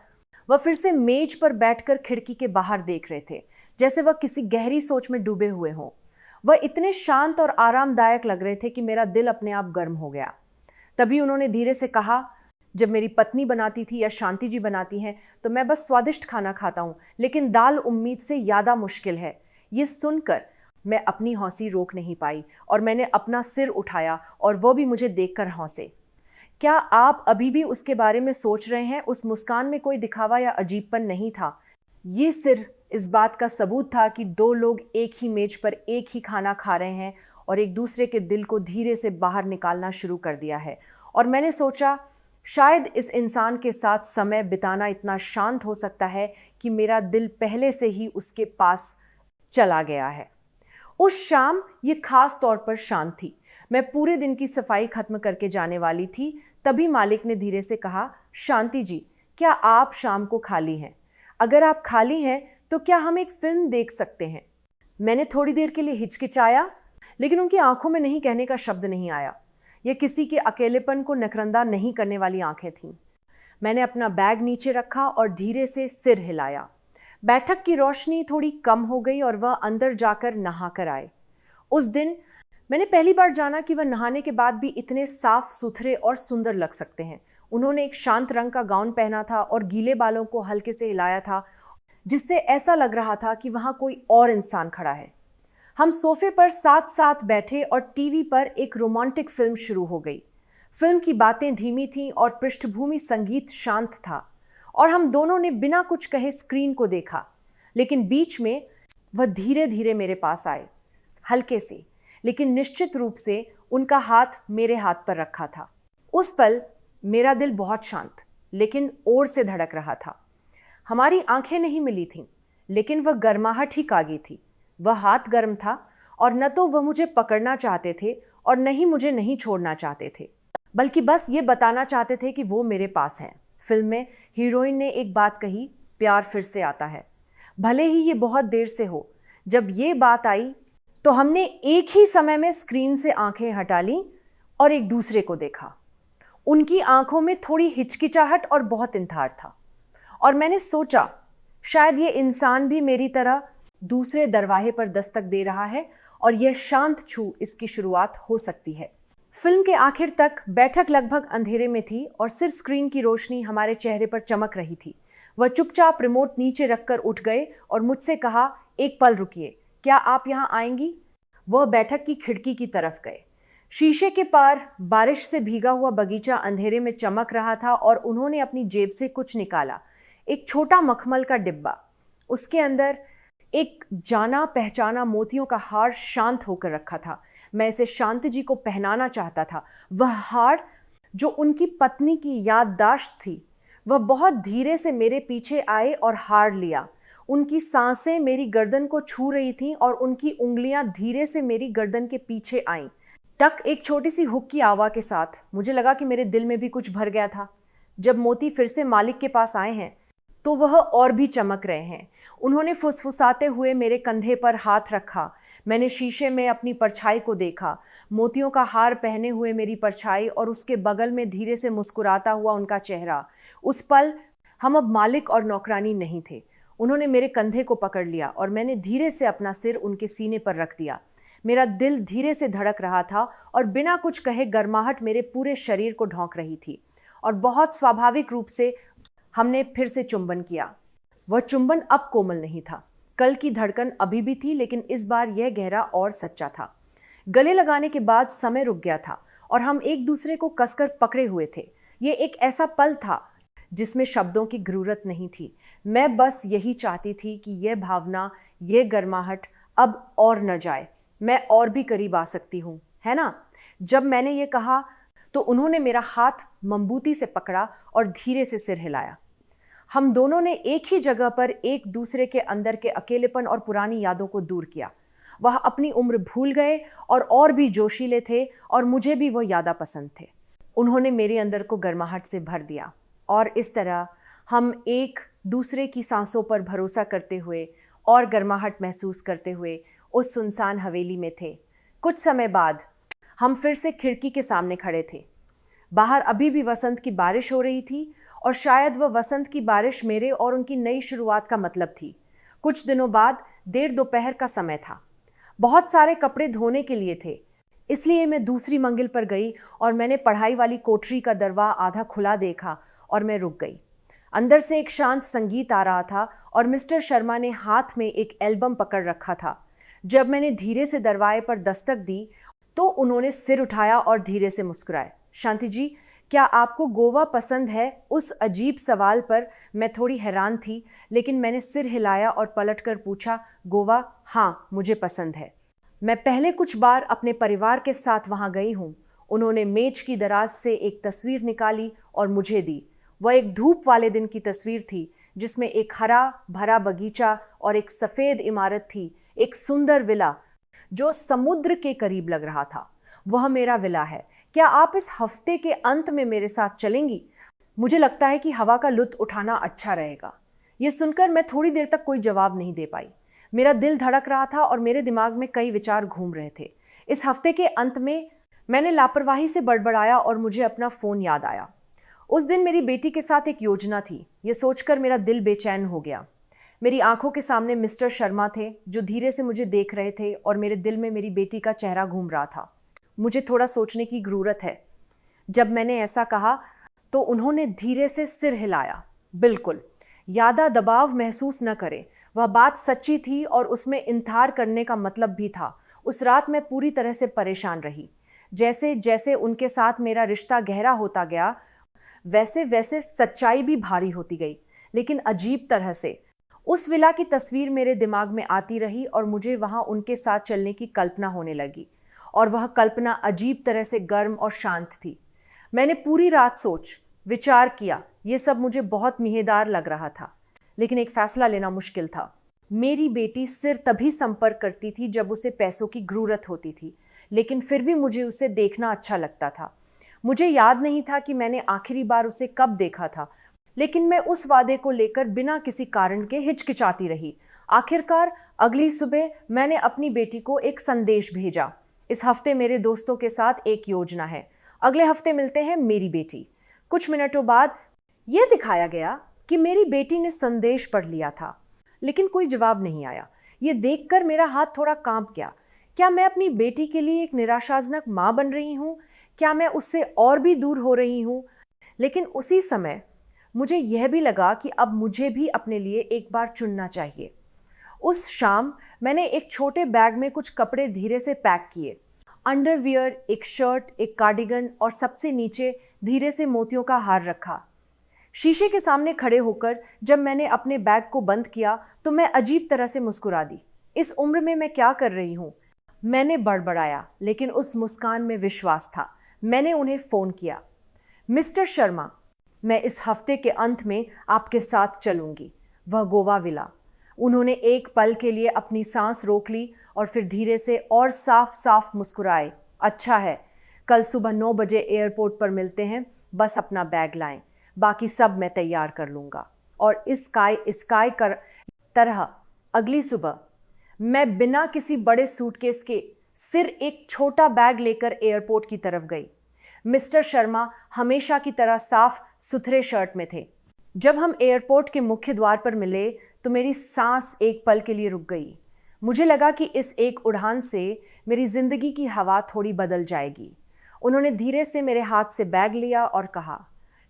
वह फिर से मेज पर बैठकर खिड़की के बाहर देख रहे थे, जैसे वह किसी गहरी सोच में डूबे हुए हों। वह इतने शांत और आरामदायक लग रहे थे कि मेरा दिल अपने आप गर्म हो गया। तभी उन्होंने धीरे से कहा, जब मेरी पत्नी बनाती थी या शांति जी बनाती हैं तो मैं बस स्वादिष्ट खाना खाता हूँ, लेकिन दाल उम्मीद से ज़्यादा मुश्किल है। ये सुनकर मैं अपनी हंसी रोक नहीं पाई और मैंने अपना सिर उठाया और वो भी मुझे देखकर हंसे। क्या आप अभी भी उसके बारे में सोच रहे हैं? उस मुस्कान में कोई दिखावा या अजीबपन नहीं था। ये सिर्फ इस बात का सबूत था कि दो लोग एक ही मेज पर एक ही खाना खा रहे हैं और एक दूसरे के दिल को धीरे से बाहर निकालना शुरू कर दिया है। और मैंने सोचा, शायद इस इंसान के साथ समय बिताना इतना शांत हो सकता है कि मेरा दिल पहले से ही उसके पास चला गया है। उस शाम ये खास तौर पर शांत थी। मैं पूरे दिन की सफाई खत्म करके जाने वाली थी, तभी मालिक ने धीरे से कहा, शांति जी, क्या आप शाम को खाली हैं? अगर आप खाली हैं तो क्या हम एक फिल्म देख सकते हैं? मैंने थोड़ी देर के लिए हिचकिचाया, लेकिन उनकी आंखों में नहीं कहने का शब्द नहीं आया। यह किसी के अकेलेपन को नखरंदा नहीं करने वाली आंखें थीं। मैंने अपना बैग नीचे रखा और धीरे से सिर हिलाया। बैठक की रोशनी थोड़ी कम हो गई और वह अंदर जाकर नहा कर आए। उस दिन मैंने पहली बार जाना कि वह नहाने के बाद भी इतने साफ सुथरे और सुंदर लग सकते हैं। उन्होंने एक शांत रंग का गाउन पहना था और गीले बालों को हल्के से हिलाया था, जिससे ऐसा लग रहा था कि वहाँ कोई और इंसान खड़ा है। हम सोफे पर साथ साथ बैठे और टीवी पर एक रोमांटिक फिल्म शुरू हो गई। फिल्म की बातें धीमी थीं और पृष्ठभूमि संगीत शांत था और हम दोनों ने बिना कुछ कहे स्क्रीन को देखा। लेकिन बीच में वह धीरे धीरे मेरे पास आए, हल्के से लेकिन निश्चित रूप से उनका हाथ मेरे हाथ पर रखा था। उस पल मेरा दिल बहुत शांत लेकिन ओर से धड़क रहा था। हमारी आंखें नहीं मिली थीं, लेकिन वह गर्माहट ही कागी थी। वह हाथ गर्म था और न तो वह मुझे पकड़ना चाहते थे और न ही मुझे नहीं छोड़ना चाहते थे, बल्कि बस ये बताना चाहते थे कि वो मेरे पास हैं। फिल्म में हीरोइन ने एक बात कही, प्यार फिर से आता है। भले ही ये बहुत देर से हो। जब ये बात आई तो हमने एक ही समय में स्क्रीन से आंखें हटा ली और एक दूसरे को देखा। उनकी आंखों में थोड़ी हिचकिचाहट और बहुत इंतजार था, और मैंने सोचा शायद ये इंसान भी मेरी तरह दूसरे दरवाजे पर दस्तक दे रहा है और यह शांत छू इसकी शुरुआत हो सकती है। फिल्म के आखिर तक बैठक लगभग अंधेरे में थी और सिर्फ स्क्रीन की रोशनी हमारे चेहरे पर चमक रही थी। वह चुपचाप रिमोट नीचे रखकर उठ गए और मुझसे कहा, एक पल रुकिए, क्या आप यहाँ आएंगी? वह बैठक की खिड़की की तरफ गए। शीशे के पार बारिश से भीगा हुआ बगीचा अंधेरे में चमक रहा था और उन्होंने अपनी जेब से कुछ निकाला, एक छोटा मखमल का डिब्बा। उसके अंदर एक जाना पहचाना मोतियों का हार शांत होकर रखा था। मैं इसे शांति जी को पहनाना चाहता था। वह हार जो उनकी पत्नी की याददाश्त थी। वह बहुत धीरे से मेरे पीछे आए और हार लिया। उनकी सांसें मेरी गर्दन को छू रही थीं और उनकी उंगलियां धीरे से मेरी गर्दन के पीछे आईं। टक एक छोटी सी हुक की आवाज़ के साथ मुझे लगा कि मेरे दिल में भी कुछ भर गया था। जब मोती फिर से मालिक के पास आए हैं तो वह और भी चमक रहे हैं। उन्होंने फुसफुसाते हुए मेरे कंधे पर हाथ रखा। मैंने शीशे में अपनी परछाई को देखा, मोतियों का हार पहने हुए मेरी परछाई और उसके बगल में धीरे से मुस्कुराता हुआ उनका चेहरा। उस पल हम अब मालिक और नौकरानी नहीं थे। उन्होंने मेरे कंधे को पकड़ लिया और मैंने धीरे से अपना सिर उनके सीने पर रख दिया। मेरा दिल धीरे से धड़क रहा था और बिना कुछ कहे गर्माहट मेरे पूरे शरीर को ढौंक रही थी, और बहुत स्वाभाविक रूप से हमने फिर से चुंबन किया। वह चुंबन अब कोमल नहीं था। कल की धड़कन अभी भी थी, लेकिन इस बार यह गहरा और सच्चा था। गले लगाने के बाद समय रुक गया था और हम एक दूसरे को कसकर पकड़े हुए थे। ये एक ऐसा पल था जिसमें शब्दों की जरूरत नहीं थी। मैं बस यही चाहती थी कि यह भावना, यह गर्माहट अब और न जाए। मैं और भी करीब आ सकती हूँ, है ना? जब मैंने ये कहा तो उन्होंने मेरा हाथ मजबूती से पकड़ा और धीरे से सिर हिलाया। हम दोनों ने एक ही जगह पर एक दूसरे के अंदर के अकेलेपन और पुरानी यादों को दूर किया। वह अपनी उम्र भूल गए और भी जोशीले थे, और मुझे भी वह यादा पसंद थे। उन्होंने मेरे अंदर को गर्माहट से भर दिया, और इस तरह हम एक दूसरे की सांसों पर भरोसा करते हुए और गर्माहट महसूस करते हुए उस सुनसान हवेली में थे। कुछ समय बाद हम फिर से खिड़की के सामने खड़े थे। बाहर अभी भी वसंत की बारिश हो रही थी, और शायद वह वसंत की बारिश मेरे और उनकी नई शुरुआत का मतलब थी। कुछ दिनों बाद देर दोपहर का समय था। बहुत सारे कपड़े धोने के लिए थे, इसलिए मैं दूसरी मंजिल पर गई और मैंने पढ़ाई वाली कोठरी का दरवाजा आधा खुला देखा और मैं रुक गई। अंदर से एक शांत संगीत आ रहा था और मिस्टर शर्मा ने हाथ में एक एल्बम पकड़ रखा था। जब मैंने धीरे से दरवाजे पर दस्तक दी तो उन्होंने सिर उठाया और धीरे से मुस्कुराए। शांति जी, क्या आपको गोवा पसंद है? उस अजीब सवाल पर मैं थोड़ी हैरान थी, लेकिन मैंने सिर हिलाया और पलटकर पूछा, गोवा? हाँ, मुझे पसंद है। मैं पहले कुछ बार अपने परिवार के साथ वहाँ गई हूँ। उन्होंने मेज की दराज से एक तस्वीर निकाली और मुझे दी। वह एक धूप वाले दिन की तस्वीर थी जिसमें एक हरा भरा बगीचा और एक सफ़ेद इमारत थी, एक सुंदर विला जो समुद्र के करीब लग रहा था। वह मेरा विला है। क्या आप इस हफ्ते के अंत में मेरे साथ चलेंगी? मुझे लगता है कि हवा का लुत्फ उठाना अच्छा रहेगा। ये सुनकर मैं थोड़ी देर तक कोई जवाब नहीं दे पाई। मेरा दिल धड़क रहा था और मेरे दिमाग में कई विचार घूम रहे थे। इस हफ्ते के अंत में मैंने लापरवाही से बड़बड़ाया और मुझे अपना फ़ोन याद आया। उस दिन मेरी बेटी के साथ एक योजना थी। ये सोचकर मेरा दिल बेचैन हो गया। मेरी आंखों के सामने मिस्टर शर्मा थे जो धीरे से मुझे देख रहे थे और मेरे दिल में मेरी बेटी का चेहरा घूम रहा था। मुझे थोड़ा सोचने की ज़रूरत है। जब मैंने ऐसा कहा तो उन्होंने धीरे से सिर हिलाया। बिल्कुल, यादा दबाव महसूस न करें। वह बात सच्ची थी और उसमें इंतजार करने का मतलब भी था। उस रात मैं पूरी तरह से परेशान रही। जैसे जैसे उनके साथ मेरा रिश्ता गहरा होता गया, वैसे वैसे सच्चाई भी भारी होती गई, लेकिन अजीब तरह से। उस विला की तस्वीर मेरे दिमाग में आती रही और मुझे वहाँ उनके साथ चलने की कल्पना होने लगी, और वह कल्पना अजीब तरह से गर्म और शांत थी। मैंने पूरी रात सोच विचार किया। ये सब मुझे बहुत मिहेदार लग रहा था, लेकिन एक फैसला लेना मुश्किल था। मेरी बेटी सिर तभी संपर्क करती थी जब उसे पैसों की ज़रूरत होती थी, लेकिन फिर भी मुझे उसे देखना अच्छा लगता था। मुझे याद नहीं था कि मैंने आखिरी बार उसे कब देखा था, लेकिन मैं उस वादे को लेकर बिना किसी कारण के हिचकिचाती रही। आखिरकार अगली सुबह मैंने अपनी बेटी को एक संदेश भेजा, इस हफ्ते मेरे दोस्तों के साथ एक योजना है, अगले हफ्ते मिलते हैं मेरी बेटी। कुछ मिनटों बाद यह दिखाया गया कि मेरी बेटी ने संदेश पढ़ लिया था, लेकिन कोई जवाब नहीं आया। ये देखकर मेरा हाथ थोड़ा कांप गया। क्या मैं अपनी बेटी के लिए एक निराशाजनक माँ बन रही हूँ? क्या मैं उससे और भी दूर हो रही हूँ? लेकिन उसी समय मुझे यह भी लगा कि अब मुझे भी अपने लिए एक बार चुनना चाहिए। उस शाम मैंने एक छोटे बैग में कुछ कपड़े धीरे से पैक किए, अंडरवियर, एक शर्ट, एक कार्डिगन और सबसे नीचे धीरे से मोतियों का हार रखा। शीशे के सामने खड़े होकर जब मैंने अपने बैग को बंद किया तो मैं अजीब तरह से मुस्कुरा दी। इस उम्र में मैं क्या कर रही हूँ? मैंने बड़बड़ाया, लेकिन उस मुस्कान में विश्वास था। मैंने उन्हें फ़ोन किया। मिस्टर शर्मा, मैं इस हफ्ते के अंत में आपके साथ चलूंगी, वह गोवा विला। उन्होंने एक पल के लिए अपनी सांस रोक ली और फिर धीरे से और साफ साफ मुस्कुराए। अच्छा है, कल सुबह 9 बजे एयरपोर्ट पर मिलते हैं, बस अपना बैग लाएं, बाकी सब मैं तैयार कर लूँगा। और स्काई कर तरह अगली सुबह मैं बिना किसी बड़े सूटकेस के सिर एक छोटा बैग लेकर एयरपोर्ट की तरफ गई। मिस्टर शर्मा हमेशा की तरह साफ सुथरे शर्ट में थे। जब हम एयरपोर्ट के मुख्य द्वार पर मिले तो मेरी सांस एक पल के लिए रुक गई। मुझे लगा कि इस एक उड़ान से मेरी जिंदगी की हवा थोड़ी बदल जाएगी। उन्होंने धीरे से मेरे हाथ से बैग लिया और कहा,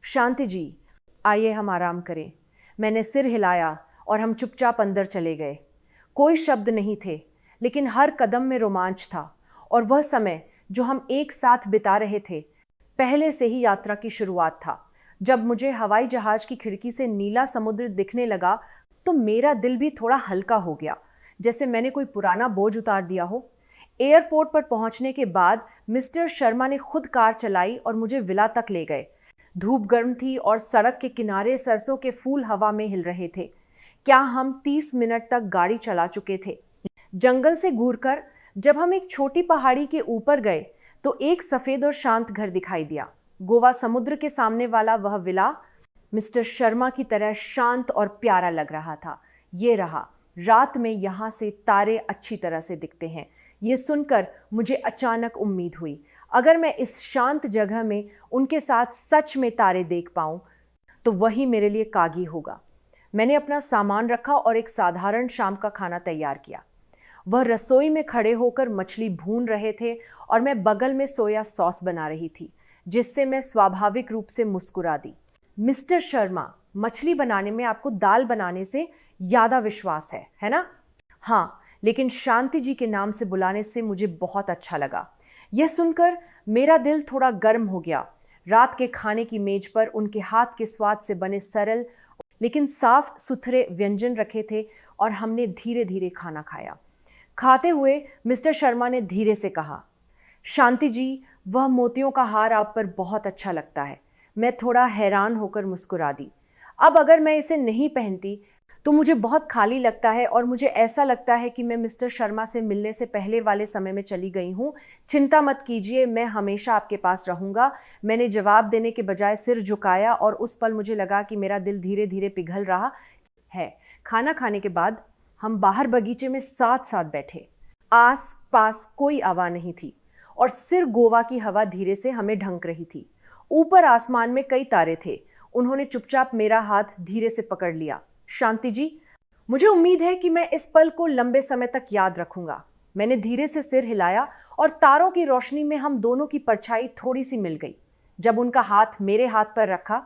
शांति जी, आइए हम आराम करें। मैंने सिर हिलाया और हम चुपचाप अंदर चले गए। कोई शब्द नहीं थे, लेकिन हर कदम में रोमांच था। और वह समय जो हम एक साथ बिता रहे थे, पहले से ही यात्रा की शुरुआत था। जब मुझे हवाई जहाज की खिड़की से नीला समुद्र दिखने लगा तो मेरा दिल भी थोड़ा हल्का हो गया, जैसे मैंने कोई पुराना बोझ उतार दिया हो। एयरपोर्ट पर पहुंचने के बाद मिस्टर शर्मा ने खुद कार चलाई और मुझे विला तक ले गए। धूप गर्म थी और सड़क के किनारे सरसों के फूल हवा में हिल रहे थे। क्या हम 30 मिनट तक गाड़ी चला चुके थे। जंगल से घूरकर जब हम एक छोटी पहाड़ी के ऊपर गए तो एक सफेद और शांत घर दिखाई दिया। गोवा समुद्र के सामने वाला वह विला मिस्टर शर्मा की तरह शांत और प्यारा लग रहा था। ये रहा, रात में यहाँ से तारे अच्छी तरह से दिखते हैं। ये सुनकर मुझे अचानक उम्मीद हुई, अगर मैं इस शांत जगह में उनके साथ सच में तारे देख पाऊं तो वही मेरे लिए कागी होगा। मैंने अपना सामान रखा और एक साधारण शाम का खाना तैयार किया। वह रसोई में खड़े होकर मछली भून रहे थे और मैं बगल में सोया सॉस बना रही थी, जिससे मैं स्वाभाविक रूप से मुस्कुरा दी। मिस्टर शर्मा, मछली बनाने में आपको दाल बनाने से ज़्यादा विश्वास है ना? हाँ, लेकिन शांति जी के नाम से बुलाने से मुझे बहुत अच्छा लगा। यह सुनकर मेरा दिल थोड़ा गर्म हो गया। रात के खाने की मेज पर उनके हाथ के स्वाद से बने सरल लेकिन साफ सुथरे व्यंजन रखे थे और हमने धीरे धीरे खाना खाया। खाते हुए मिस्टर शर्मा ने धीरे से कहा, शांति जी, वह मोतियों का हार आप पर बहुत अच्छा लगता है। मैं थोड़ा हैरान होकर मुस्कुरा दी। अब अगर मैं इसे नहीं पहनती तो मुझे बहुत खाली लगता है और मुझे ऐसा लगता है कि मैं मिस्टर शर्मा से मिलने से पहले वाले समय में चली गई हूँ। चिंता मत कीजिए, मैं हमेशा आपके पास रहूँगा। मैंने जवाब देने के बजाय सिर झुकाया और उस पल मुझे लगा कि मेरा दिल धीरे धीरे पिघल रहा है। खाना खाने के बाद हम बाहर बगीचे में साथ साथ बैठे। आस पास कोई आवाज़ नहीं थी और सिर्फ गोवा की हवा धीरे से हमें ढंक रही थी। ऊपर आसमान में कई तारे थे। उन्होंने चुपचाप मेरा हाथ धीरे से पकड़ लिया। शांति जी, मुझे उम्मीद है कि मैं इस पल को लंबे समय तक याद रखूंगा। मैंने धीरे से सिर हिलाया और तारों की रोशनी में हम दोनों की परछाई थोड़ी सी मिल गई। जब उनका हाथ मेरे हाथ पर रखा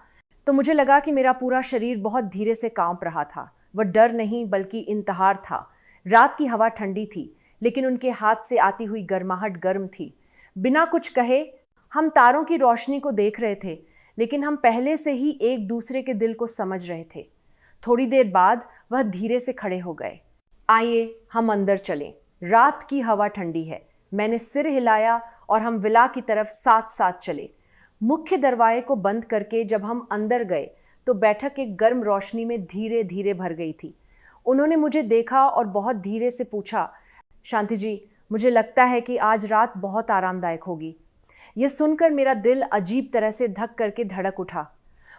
तो मुझे लगा कि मेरा पूरा शरीर बहुत धीरे से कांप रहा था। वह डर नहीं बल्कि इंतहार था। रात की हवा ठंडी थी, लेकिन उनके हाथ से आती हुई गर्माहट गर्म थी। बिना कुछ कहे हम तारों की रोशनी को देख रहे थे, लेकिन हम पहले से ही एक दूसरे के दिल को समझ रहे थे। थोड़ी देर बाद वह धीरे से खड़े हो गए। आइए हम अंदर चलें, रात की हवा ठंडी है। मैंने सिर हिलाया और हम विला की तरफ साथ साथ चले। मुख्य दरवाजे को बंद करके जब हम अंदर गए तो बैठक एक गर्म रोशनी में धीरे धीरे भर गई थी। उन्होंने मुझे देखा और बहुत धीरे से पूछा, शांति जी, मुझे लगता है कि आज रात बहुत आरामदायक होगी। यह सुनकर मेरा दिल अजीब तरह से धक करके धड़क उठा।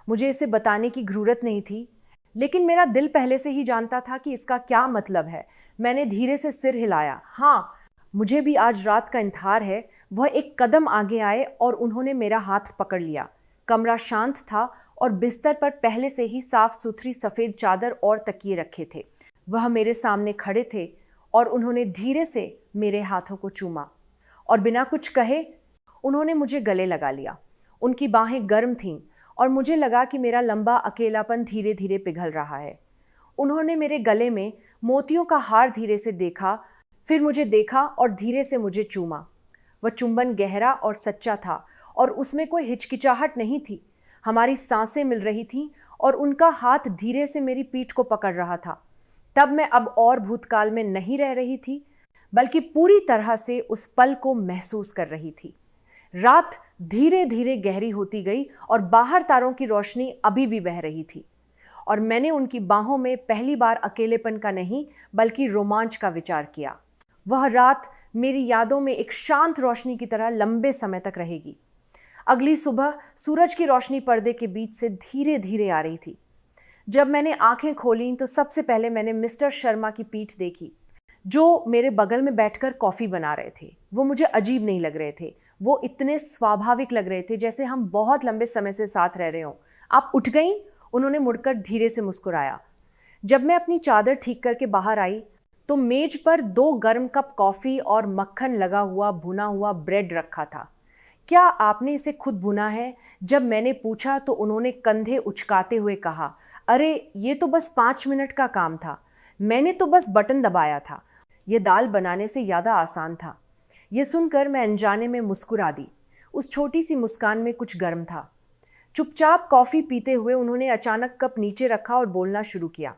मुझे इसे बताने की ज़रूरत नहीं थी, लेकिन मेरा दिल पहले से ही जानता था कि इसका क्या मतलब है। मैंने धीरे से सिर हिलाया। हाँ, मुझे भी आज रात का इंतजार है। वह एक कदम आगे आए और उन्होंने मेरा हाथ पकड़ लिया। कमरा शांत था और बिस्तर पर पहले से ही साफ सुथरी सफ़ेद चादर और तकिए रखे थे। वह मेरे सामने खड़े थे और उन्होंने धीरे से मेरे हाथों को चूमा और बिना कुछ कहे उन्होंने मुझे गले लगा लिया। उनकी बाहें गर्म थीं और मुझे लगा कि मेरा लंबा अकेलापन धीरे धीरे पिघल रहा है। उन्होंने मेरे गले में मोतियों का हार धीरे से देखा, फिर मुझे देखा और धीरे से मुझे चूमा। वह चुंबन गहरा और सच्चा था और उसमें कोई हिचकिचाहट नहीं थी। हमारी सांसें मिल रही थीं और उनका हाथ धीरे से मेरी पीठ को पकड़ रहा था। तब मैं अब और भूतकाल में नहीं रह रही थी, बल्कि पूरी तरह से उस पल को महसूस कर रही थी। रात धीरे धीरे गहरी होती गई और बाहर तारों की रोशनी अभी भी बह रही थी और मैंने उनकी बाहों में पहली बार अकेलेपन का नहीं बल्कि रोमांच का विचार किया। वह रात मेरी यादों में एक शांत रोशनी की तरह लंबे समय तक रहेगी। अगली सुबह सूरज की रोशनी पर्दे के बीच से धीरे धीरे आ रही थी। जब मैंने आंखें खोलीं तो सबसे पहले मैंने मिस्टर शर्मा की पीठ देखी, जो मेरे बगल में बैठकर कॉफ़ी बना रहे थे। वो मुझे अजीब नहीं लग रहे थे, वो इतने स्वाभाविक लग रहे थे जैसे हम बहुत लंबे समय से साथ रह रहे हों। आप उठ गईं? उन्होंने मुड़कर धीरे से मुस्कुराया। जब मैं अपनी चादर ठीक करके बाहर आई तो मेज पर 2 गर्म कप कॉफ़ी और मक्खन लगा हुआ भुना हुआ ब्रेड रखा था। क्या आपने इसे खुद भुना है? जब मैंने पूछा तो उन्होंने कंधे उचकाते हुए कहा, अरे ये तो बस 5 मिनट का काम था, मैंने तो बस बटन दबाया था। यह दाल बनाने से ज़्यादा आसान था। यह सुनकर मैं अनजाने में मुस्कुरा दी। उस छोटी सी मुस्कान में कुछ गर्म था। चुपचाप कॉफ़ी पीते हुए उन्होंने अचानक कप नीचे रखा और बोलना शुरू किया,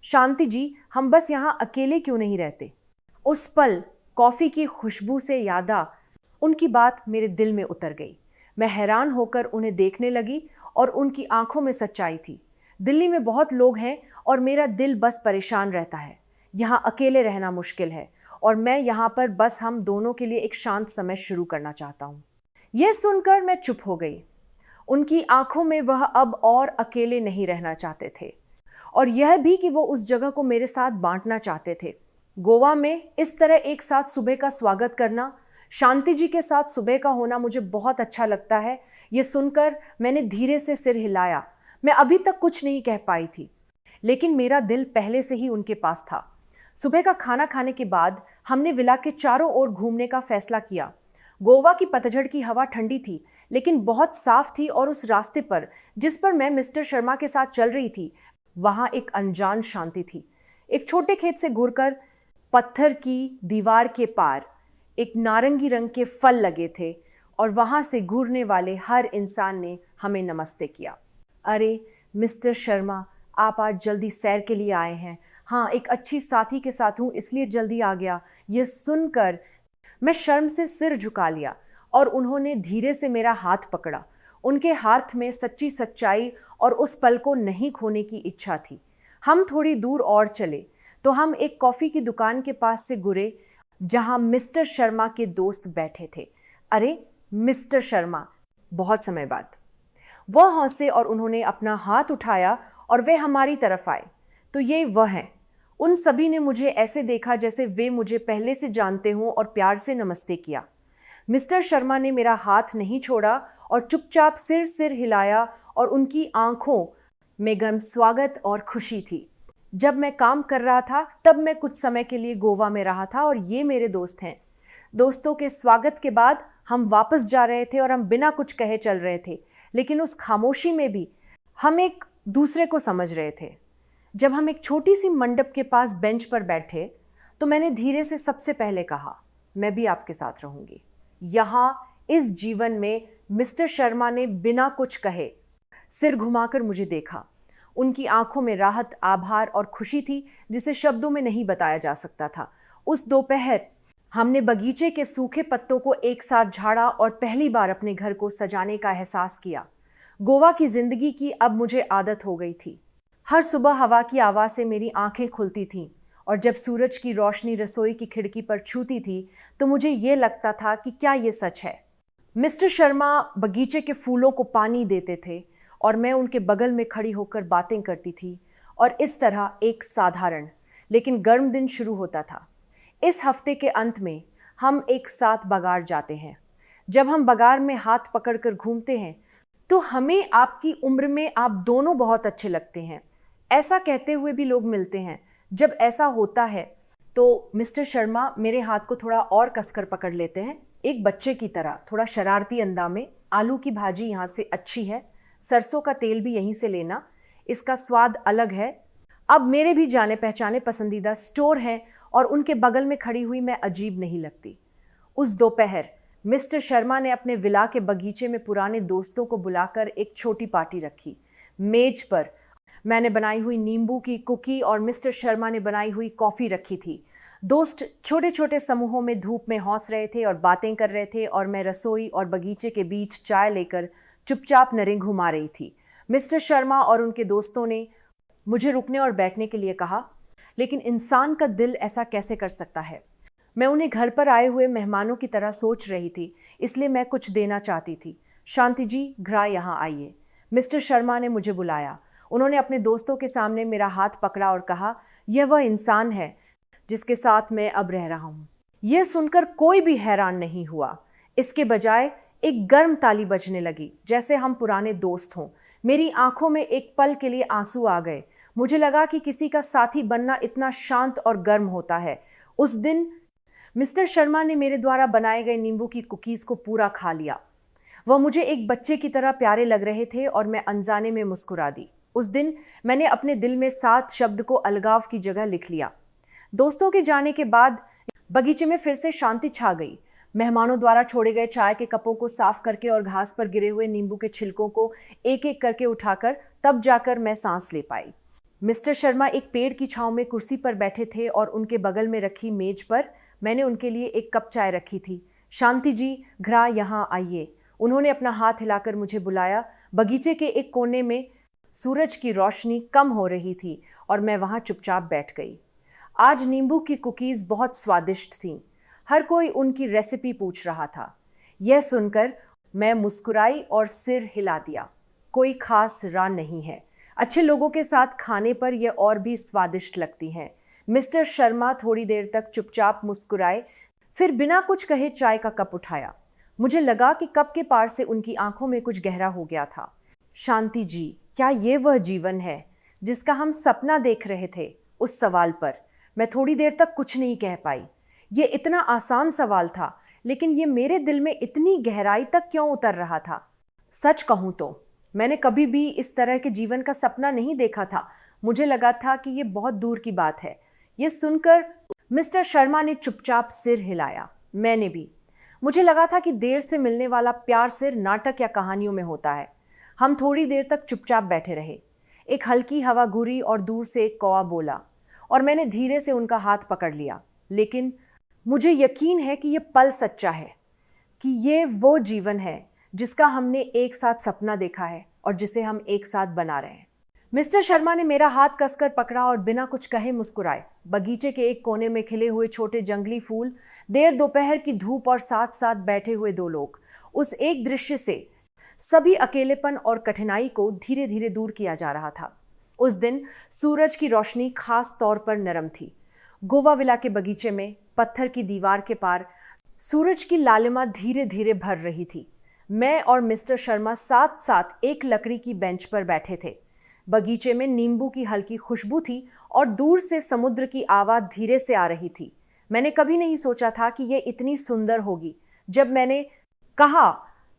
शांति जी, हम बस यहाँ अकेले क्यों नहीं रहते? उस पल कॉफ़ी की खुशबू से यादा उनकी बात मेरे दिल में उतर गई। मैं हैरान होकर उन्हें देखने लगी और उनकी आंखों में सच्चाई थी। दिल्ली में बहुत लोग हैं और मेरा दिल बस परेशान रहता है। यहाँ अकेले रहना मुश्किल है और मैं यहाँ पर बस हम दोनों के लिए एक शांत समय शुरू करना चाहता हूँ। यह सुनकर मैं चुप हो गई। उनकी आंखों में वह अब और अकेले नहीं रहना चाहते थे और यह भी कि वो उस जगह को मेरे साथ बांटना चाहते थे। गोवा में इस तरह एक साथ सुबह का स्वागत करना, शांति जी के साथ सुबह का होना मुझे बहुत अच्छा लगता है। ये सुनकर मैंने धीरे से सिर हिलाया। मैं अभी तक कुछ नहीं कह पाई थी, लेकिन मेरा दिल पहले से ही उनके पास था। सुबह का खाना खाने के बाद हमने विला के चारों ओर घूमने का फैसला किया। गोवा की पतझड़ की हवा ठंडी थी, लेकिन बहुत साफ थी और उस रास्ते पर जिस पर मैं मिस्टर शर्मा के साथ चल रही थी, वहाँ एक अनजान शांति थी। एक छोटे खेत से घुरकर पत्थर की दीवार के पार एक नारंगी रंग के फल लगे थे और वहाँ से घूरने वाले हर इंसान ने हमें नमस्ते किया। अरे मिस्टर शर्मा, आप आज जल्दी सैर के लिए आए हैं? हाँ, एक अच्छी साथी के साथ हूँ इसलिए जल्दी आ गया। यह सुनकर मैं शर्म से सिर झुका लिया और उन्होंने धीरे से मेरा हाथ पकड़ा। उनके हाथ में सच्ची सच्चाई और उस पल को नहीं खोने की इच्छा थी। हम थोड़ी दूर और चले तो हम एक कॉफ़ी की दुकान के पास से गुरे जहां मिस्टर शर्मा के दोस्त बैठे थे। अरे मिस्टर शर्मा, बहुत समय बाद। वह हंसे और उन्होंने अपना हाथ उठाया और वे हमारी तरफ आए। तो ये वह हैं। उन सभी ने मुझे ऐसे देखा जैसे वे मुझे पहले से जानते हों और प्यार से नमस्ते किया। मिस्टर शर्मा ने मेरा हाथ नहीं छोड़ा और चुपचाप सिर हिलाया और उनकी आंखों में गर्म स्वागत और खुशी थी। जब मैं काम कर रहा था तब मैं कुछ समय के लिए गोवा में रहा था और ये मेरे दोस्त हैं। दोस्तों के स्वागत के बाद हम वापस जा रहे थे और हम बिना कुछ कहे चल रहे थे, लेकिन उस खामोशी में भी हम एक दूसरे को समझ रहे थे। जब हम एक छोटी सी मंडप के पास बेंच पर बैठे तो मैंने धीरे से सबसे पहले कहा, मैं भी आपके साथ रहूंगी। यहाँ इस जीवन में मिस्टर शर्मा ने बिना कुछ कहे सिर घुमाकर मुझे देखा। उनकी आंखों में राहत, आभार और खुशी थी जिसे शब्दों में नहीं बताया जा सकता था। उस दोपहर हमने बगीचे के सूखे पत्तों को एक साथ झाड़ा और पहली बार अपने घर को सजाने का एहसास किया। गोवा की जिंदगी की अब मुझे आदत हो गई थी। हर सुबह हवा की आवाज़ से मेरी आंखें खुलती थीं और जब सूरज की रोशनी रसोई की खिड़की पर छूती थी तो मुझे ये लगता था कि क्या ये सच है। मिस्टर शर्मा बगीचे के फूलों को पानी देते थे और मैं उनके बगल में खड़ी होकर बातें करती थी और इस तरह एक साधारण लेकिन गर्म दिन शुरू होता था। इस हफ्ते के अंत में हम एक साथ बगार जाते हैं। जब हम बगार में हाथ पकड़कर घूमते हैं तो हमें आपकी उम्र में आप दोनों बहुत अच्छे लगते हैं, ऐसा कहते हुए भी लोग मिलते हैं। जब ऐसा होता है तो मिस्टर शर्मा मेरे हाथ को थोड़ा और कसकर पकड़ लेते हैं, एक बच्चे की तरह, थोड़ा शरारती अंदाज में। आलू की भाजी यहाँ से अच्छी है, सरसों का तेल भी यहीं से लेना, इसका स्वाद अलग है। अब मेरे भी जाने पहचाने पसंदीदा स्टोर हैं और उनके बगल में खड़ी हुई मैं अजीब नहीं लगती। उस दोपहर मिस्टर शर्मा ने अपने विला के बगीचे में पुराने दोस्तों को बुलाकर एक छोटी पार्टी रखी। मेज पर मैंने बनाई हुई नींबू की कुकी और मिस्टर शर्मा ने बनाई हुई कॉफ़ी रखी थी। दोस्त छोटे छोटे समूहों में धूप में हौस रहे थे और बातें कर रहे थे और मैं रसोई और बगीचे के बीच चाय लेकर चुपचाप नरें घुमा रही थी। मिस्टर शर्मा और उनके दोस्तों ने मुझे रुकने और बैठने के लिए कहा, लेकिन इंसान का दिल ऐसा कैसे कर सकता है। मैं उन्हें घर पर आए हुए मेहमानों की तरह सोच रही थी, इसलिए मैं कुछ देना चाहती थी। शांति जी, घरा यहाँ आइए। मिस्टर शर्मा ने मुझे बुलाया। उन्होंने अपने दोस्तों के सामने मेरा हाथ पकड़ा और कहा, यह वह इंसान है जिसके साथ मैं अब रह रहा हूँ। यह सुनकर कोई भी हैरान नहीं हुआ। इसके बजाय एक गर्म ताली बजने लगी, जैसे हम पुराने दोस्त हों। मेरी आंखों में एक पल के लिए आंसू आ गए। मुझे लगा कि किसी का साथी बनना इतना शांत और गर्म होता है। उस दिन मिस्टर शर्मा ने मेरे द्वारा बनाए गए नींबू की कुकीज़ को पूरा खा लिया। वह मुझे एक बच्चे की तरह प्यारे लग रहे थे और मैं अनजाने में मुस्कुरा दी। उस दिन मैंने अपने दिल में 7 शब्द को अलगाव की जगह लिख लिया। दोस्तों के जाने के बाद बगीचे में फिर से शांति छा गई। मेहमानों द्वारा छोड़े गए चाय के कपों को साफ करके और घास पर गिरे हुए नींबू के छिलकों को एक एक करके उठाकर तब जाकर मैं सांस ले पाई। मिस्टर शर्मा एक पेड़ की छांव में कुर्सी पर बैठे थे और उनके बगल में रखी मेज पर मैंने उनके लिए एक कप चाय रखी थी। शांति जी, घरा यहाँ आइए। उन्होंने अपना हाथ हिलाकर मुझे बुलाया। बगीचे के एक कोने में सूरज की रोशनी कम हो रही थी और मैं वहाँ चुपचाप बैठ गई। आज नींबू की कुकीज़ बहुत स्वादिष्ट थीं। हर कोई उनकी रेसिपी पूछ रहा था। यह सुनकर मैं मुस्कुराई और सिर हिला दिया। कोई खास राय नहीं है। अच्छे लोगों के साथ खाने पर यह और भी स्वादिष्ट लगती हैं। मिस्टर शर्मा थोड़ी देर तक चुपचाप मुस्कुराए, फिर बिना कुछ कहे चाय का कप उठाया। मुझे लगा कि कप के पार से उनकी आंखों में कुछ गहरा हो गया था। शांति जी, क्या ये वह जीवन है जिसका हम सपना देख रहे थे? उस सवाल पर मैं थोड़ी देर तक कुछ नहीं कह पाई। ये इतना आसान सवाल था, लेकिन ये मेरे दिल में इतनी गहराई तक क्यों उतर रहा था? सच कहूँ तो मैंने कभी भी इस तरह के जीवन का सपना नहीं देखा था। मुझे लगा था कि ये बहुत दूर की बात है। ये सुनकर मिस्टर शर्मा ने चुपचाप सिर हिलाया। मैंने भी। मुझे लगा था कि देर से मिलने वाला प्यार सिर्फ नाटक या कहानियों में होता है। हम थोड़ी देर तक चुपचाप बैठे रहे। एक हल्की हवा घुरी और दूर से एक कौवा बोला और मैंने धीरे से उनका हाथ पकड़ लिया। लेकिन मुझे यकीन है कि ये पल सच्चा है, कि ये वो जीवन है जिसका हमने एक साथ सपना देखा है और जिसे हम एक साथ बना रहे हैं। मिस्टर शर्मा ने मेरा हाथ कसकर पकड़ा और बिना कुछ कहे मुस्कुराए। बगीचे के एक कोने में खिले हुए छोटे जंगली फूल, देर दोपहर की धूप और साथ साथ बैठे हुए 2 लोग, उस एक दृश्य से सभी अकेलेपन और कठिनाई को धीरे धीरे दूर किया जा रहा था। उस दिन सूरज की रोशनी खास तौर पर नरम थी। गोवा विला के बगीचे में पत्थर की दीवार के पार सूरज की लालिमा धीरे धीरे भर रही थी। मैं और मिस्टर शर्मा साथ साथ एक लकड़ी की बेंच पर बैठे थे। बगीचे में नींबू की हल्की खुशबू थी और दूर से समुद्र की आवाज़ धीरे से आ रही थी। मैंने कभी नहीं सोचा था कि यह इतनी सुंदर होगी। जब मैंने कहा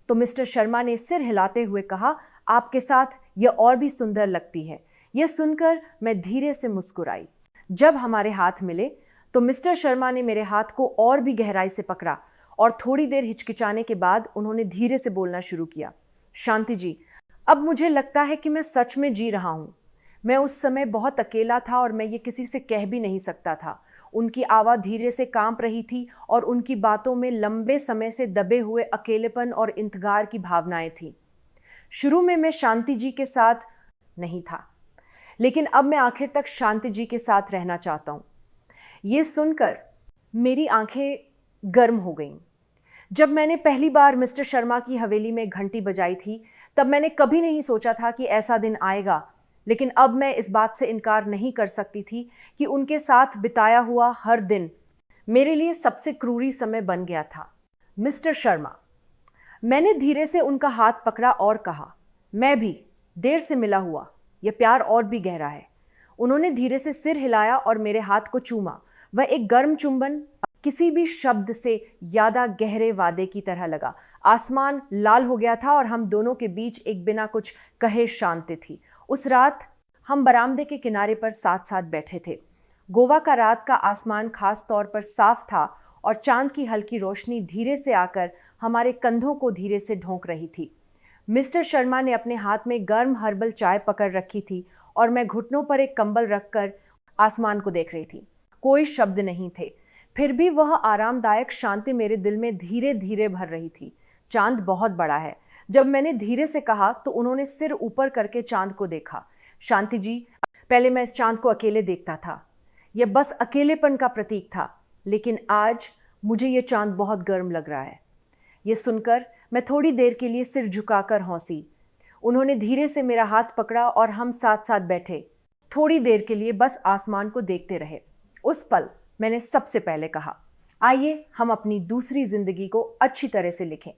तो मिस्टर शर्मा ने सिर हिलाते हुए कहा, आपके साथ यह और भी सुंदर लगती है। यह सुनकर मैं धीरे से मुस्कुराई। जब हमारे हाथ मिले तो मिस्टर शर्मा ने मेरे हाथ को और भी गहराई से पकड़ा और थोड़ी देर हिचकिचाने के बाद उन्होंने धीरे से बोलना शुरू किया। शांति जी, अब मुझे लगता है कि मैं सच में जी रहा हूँ। मैं उस समय बहुत अकेला था और मैं ये किसी से कह भी नहीं सकता था। उनकी आवाज़ धीरे से कांप रही थी और उनकी बातों में लंबे समय से दबे हुए अकेलेपन और इंतजार की भावनाएं थीं। शुरू में मैं शांति जी के साथ नहीं था, लेकिन अब मैं आखिर तक शांति जी के साथ रहना चाहता हूँ। ये सुनकर मेरी आंखें गर्म हो गईं। जब मैंने पहली बार मिस्टर शर्मा की हवेली में घंटी बजाई थी, तब मैंने कभी नहीं सोचा था कि ऐसा दिन आएगा, लेकिन अब मैं इस बात से इनकार नहीं कर सकती थी कि उनके साथ बिताया हुआ हर दिन मेरे लिए सबसे क्रूरी समय बन गया था। मिस्टर शर्मा, मैंने धीरे से उनका हाथ पकड़ा और कहा, मैं भी देर से मिला हुआ, यह प्यार और भी गहरा है। उन्होंने धीरे से सिर हिलाया और मेरे हाथ को चूमा। वह एक गर्म चुंबन किसी भी शब्द से ज्यादा गहरे वादे की तरह लगा। आसमान लाल हो गया था और हम दोनों के बीच एक बिना कुछ कहे शांति थी। उस रात हम बरामदे के किनारे पर साथ साथ बैठे थे। गोवा का रात का आसमान खास तौर पर साफ था और चांद की हल्की रोशनी धीरे से आकर हमारे कंधों को धीरे से ढोंक रही थी। मिस्टर शर्मा ने अपने हाथ में गर्म हर्बल चाय पकड़ रखी थी और मैं घुटनों पर एक कंबल रखकर आसमान को देख रही थी। कोई शब्द नहीं थे, फिर भी वह आरामदायक शांति मेरे दिल में धीरे धीरे भर रही थी। चांद बहुत बड़ा है। जब मैंने धीरे से कहा तो उन्होंने सिर ऊपर करके चांद को देखा। शांति जी, पहले मैं इस चांद को अकेले देखता था, यह बस अकेलेपन का प्रतीक था, लेकिन आज मुझे यह चांद बहुत गर्म लग रहा है। यह सुनकर मैं थोड़ी देर के लिए सिर झुकाकर हंसी। उन्होंने धीरे से मेरा हाथ पकड़ा और हम साथ साथ बैठे थोड़ी देर के लिए बस आसमान को देखते रहे। उस पल मैंने सबसे पहले कहा, आइए हम अपनी दूसरी जिंदगी को अच्छी तरह से लिखें।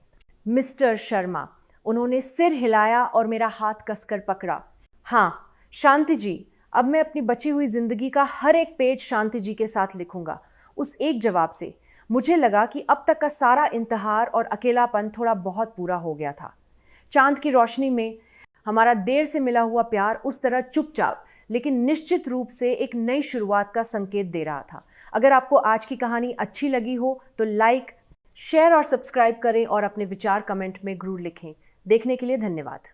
मिस्टर शर्मा, उन्होंने सिर हिलाया और मेरा हाथ कसकर पकड़ा। हाँ शांति जी, अब मैं अपनी बची हुई जिंदगी का हर एक पेज शांति जी के साथ लिखूंगा। उस एक जवाब से मुझे लगा कि अब तक का सारा इंतहार और अकेलापन थोड़ा बहुत पूरा हो गया था। चांद की रोशनी में हमारा देर से मिला हुआ प्यार उस तरह चुपचाप लेकिन निश्चित रूप से एक नई शुरुआत का संकेत दे रहा था। अगर आपको आज की कहानी अच्छी लगी हो तो लाइक, शेयर और सब्सक्राइब करें और अपने विचार कमेंट में जरूर लिखें। देखने के लिए धन्यवाद।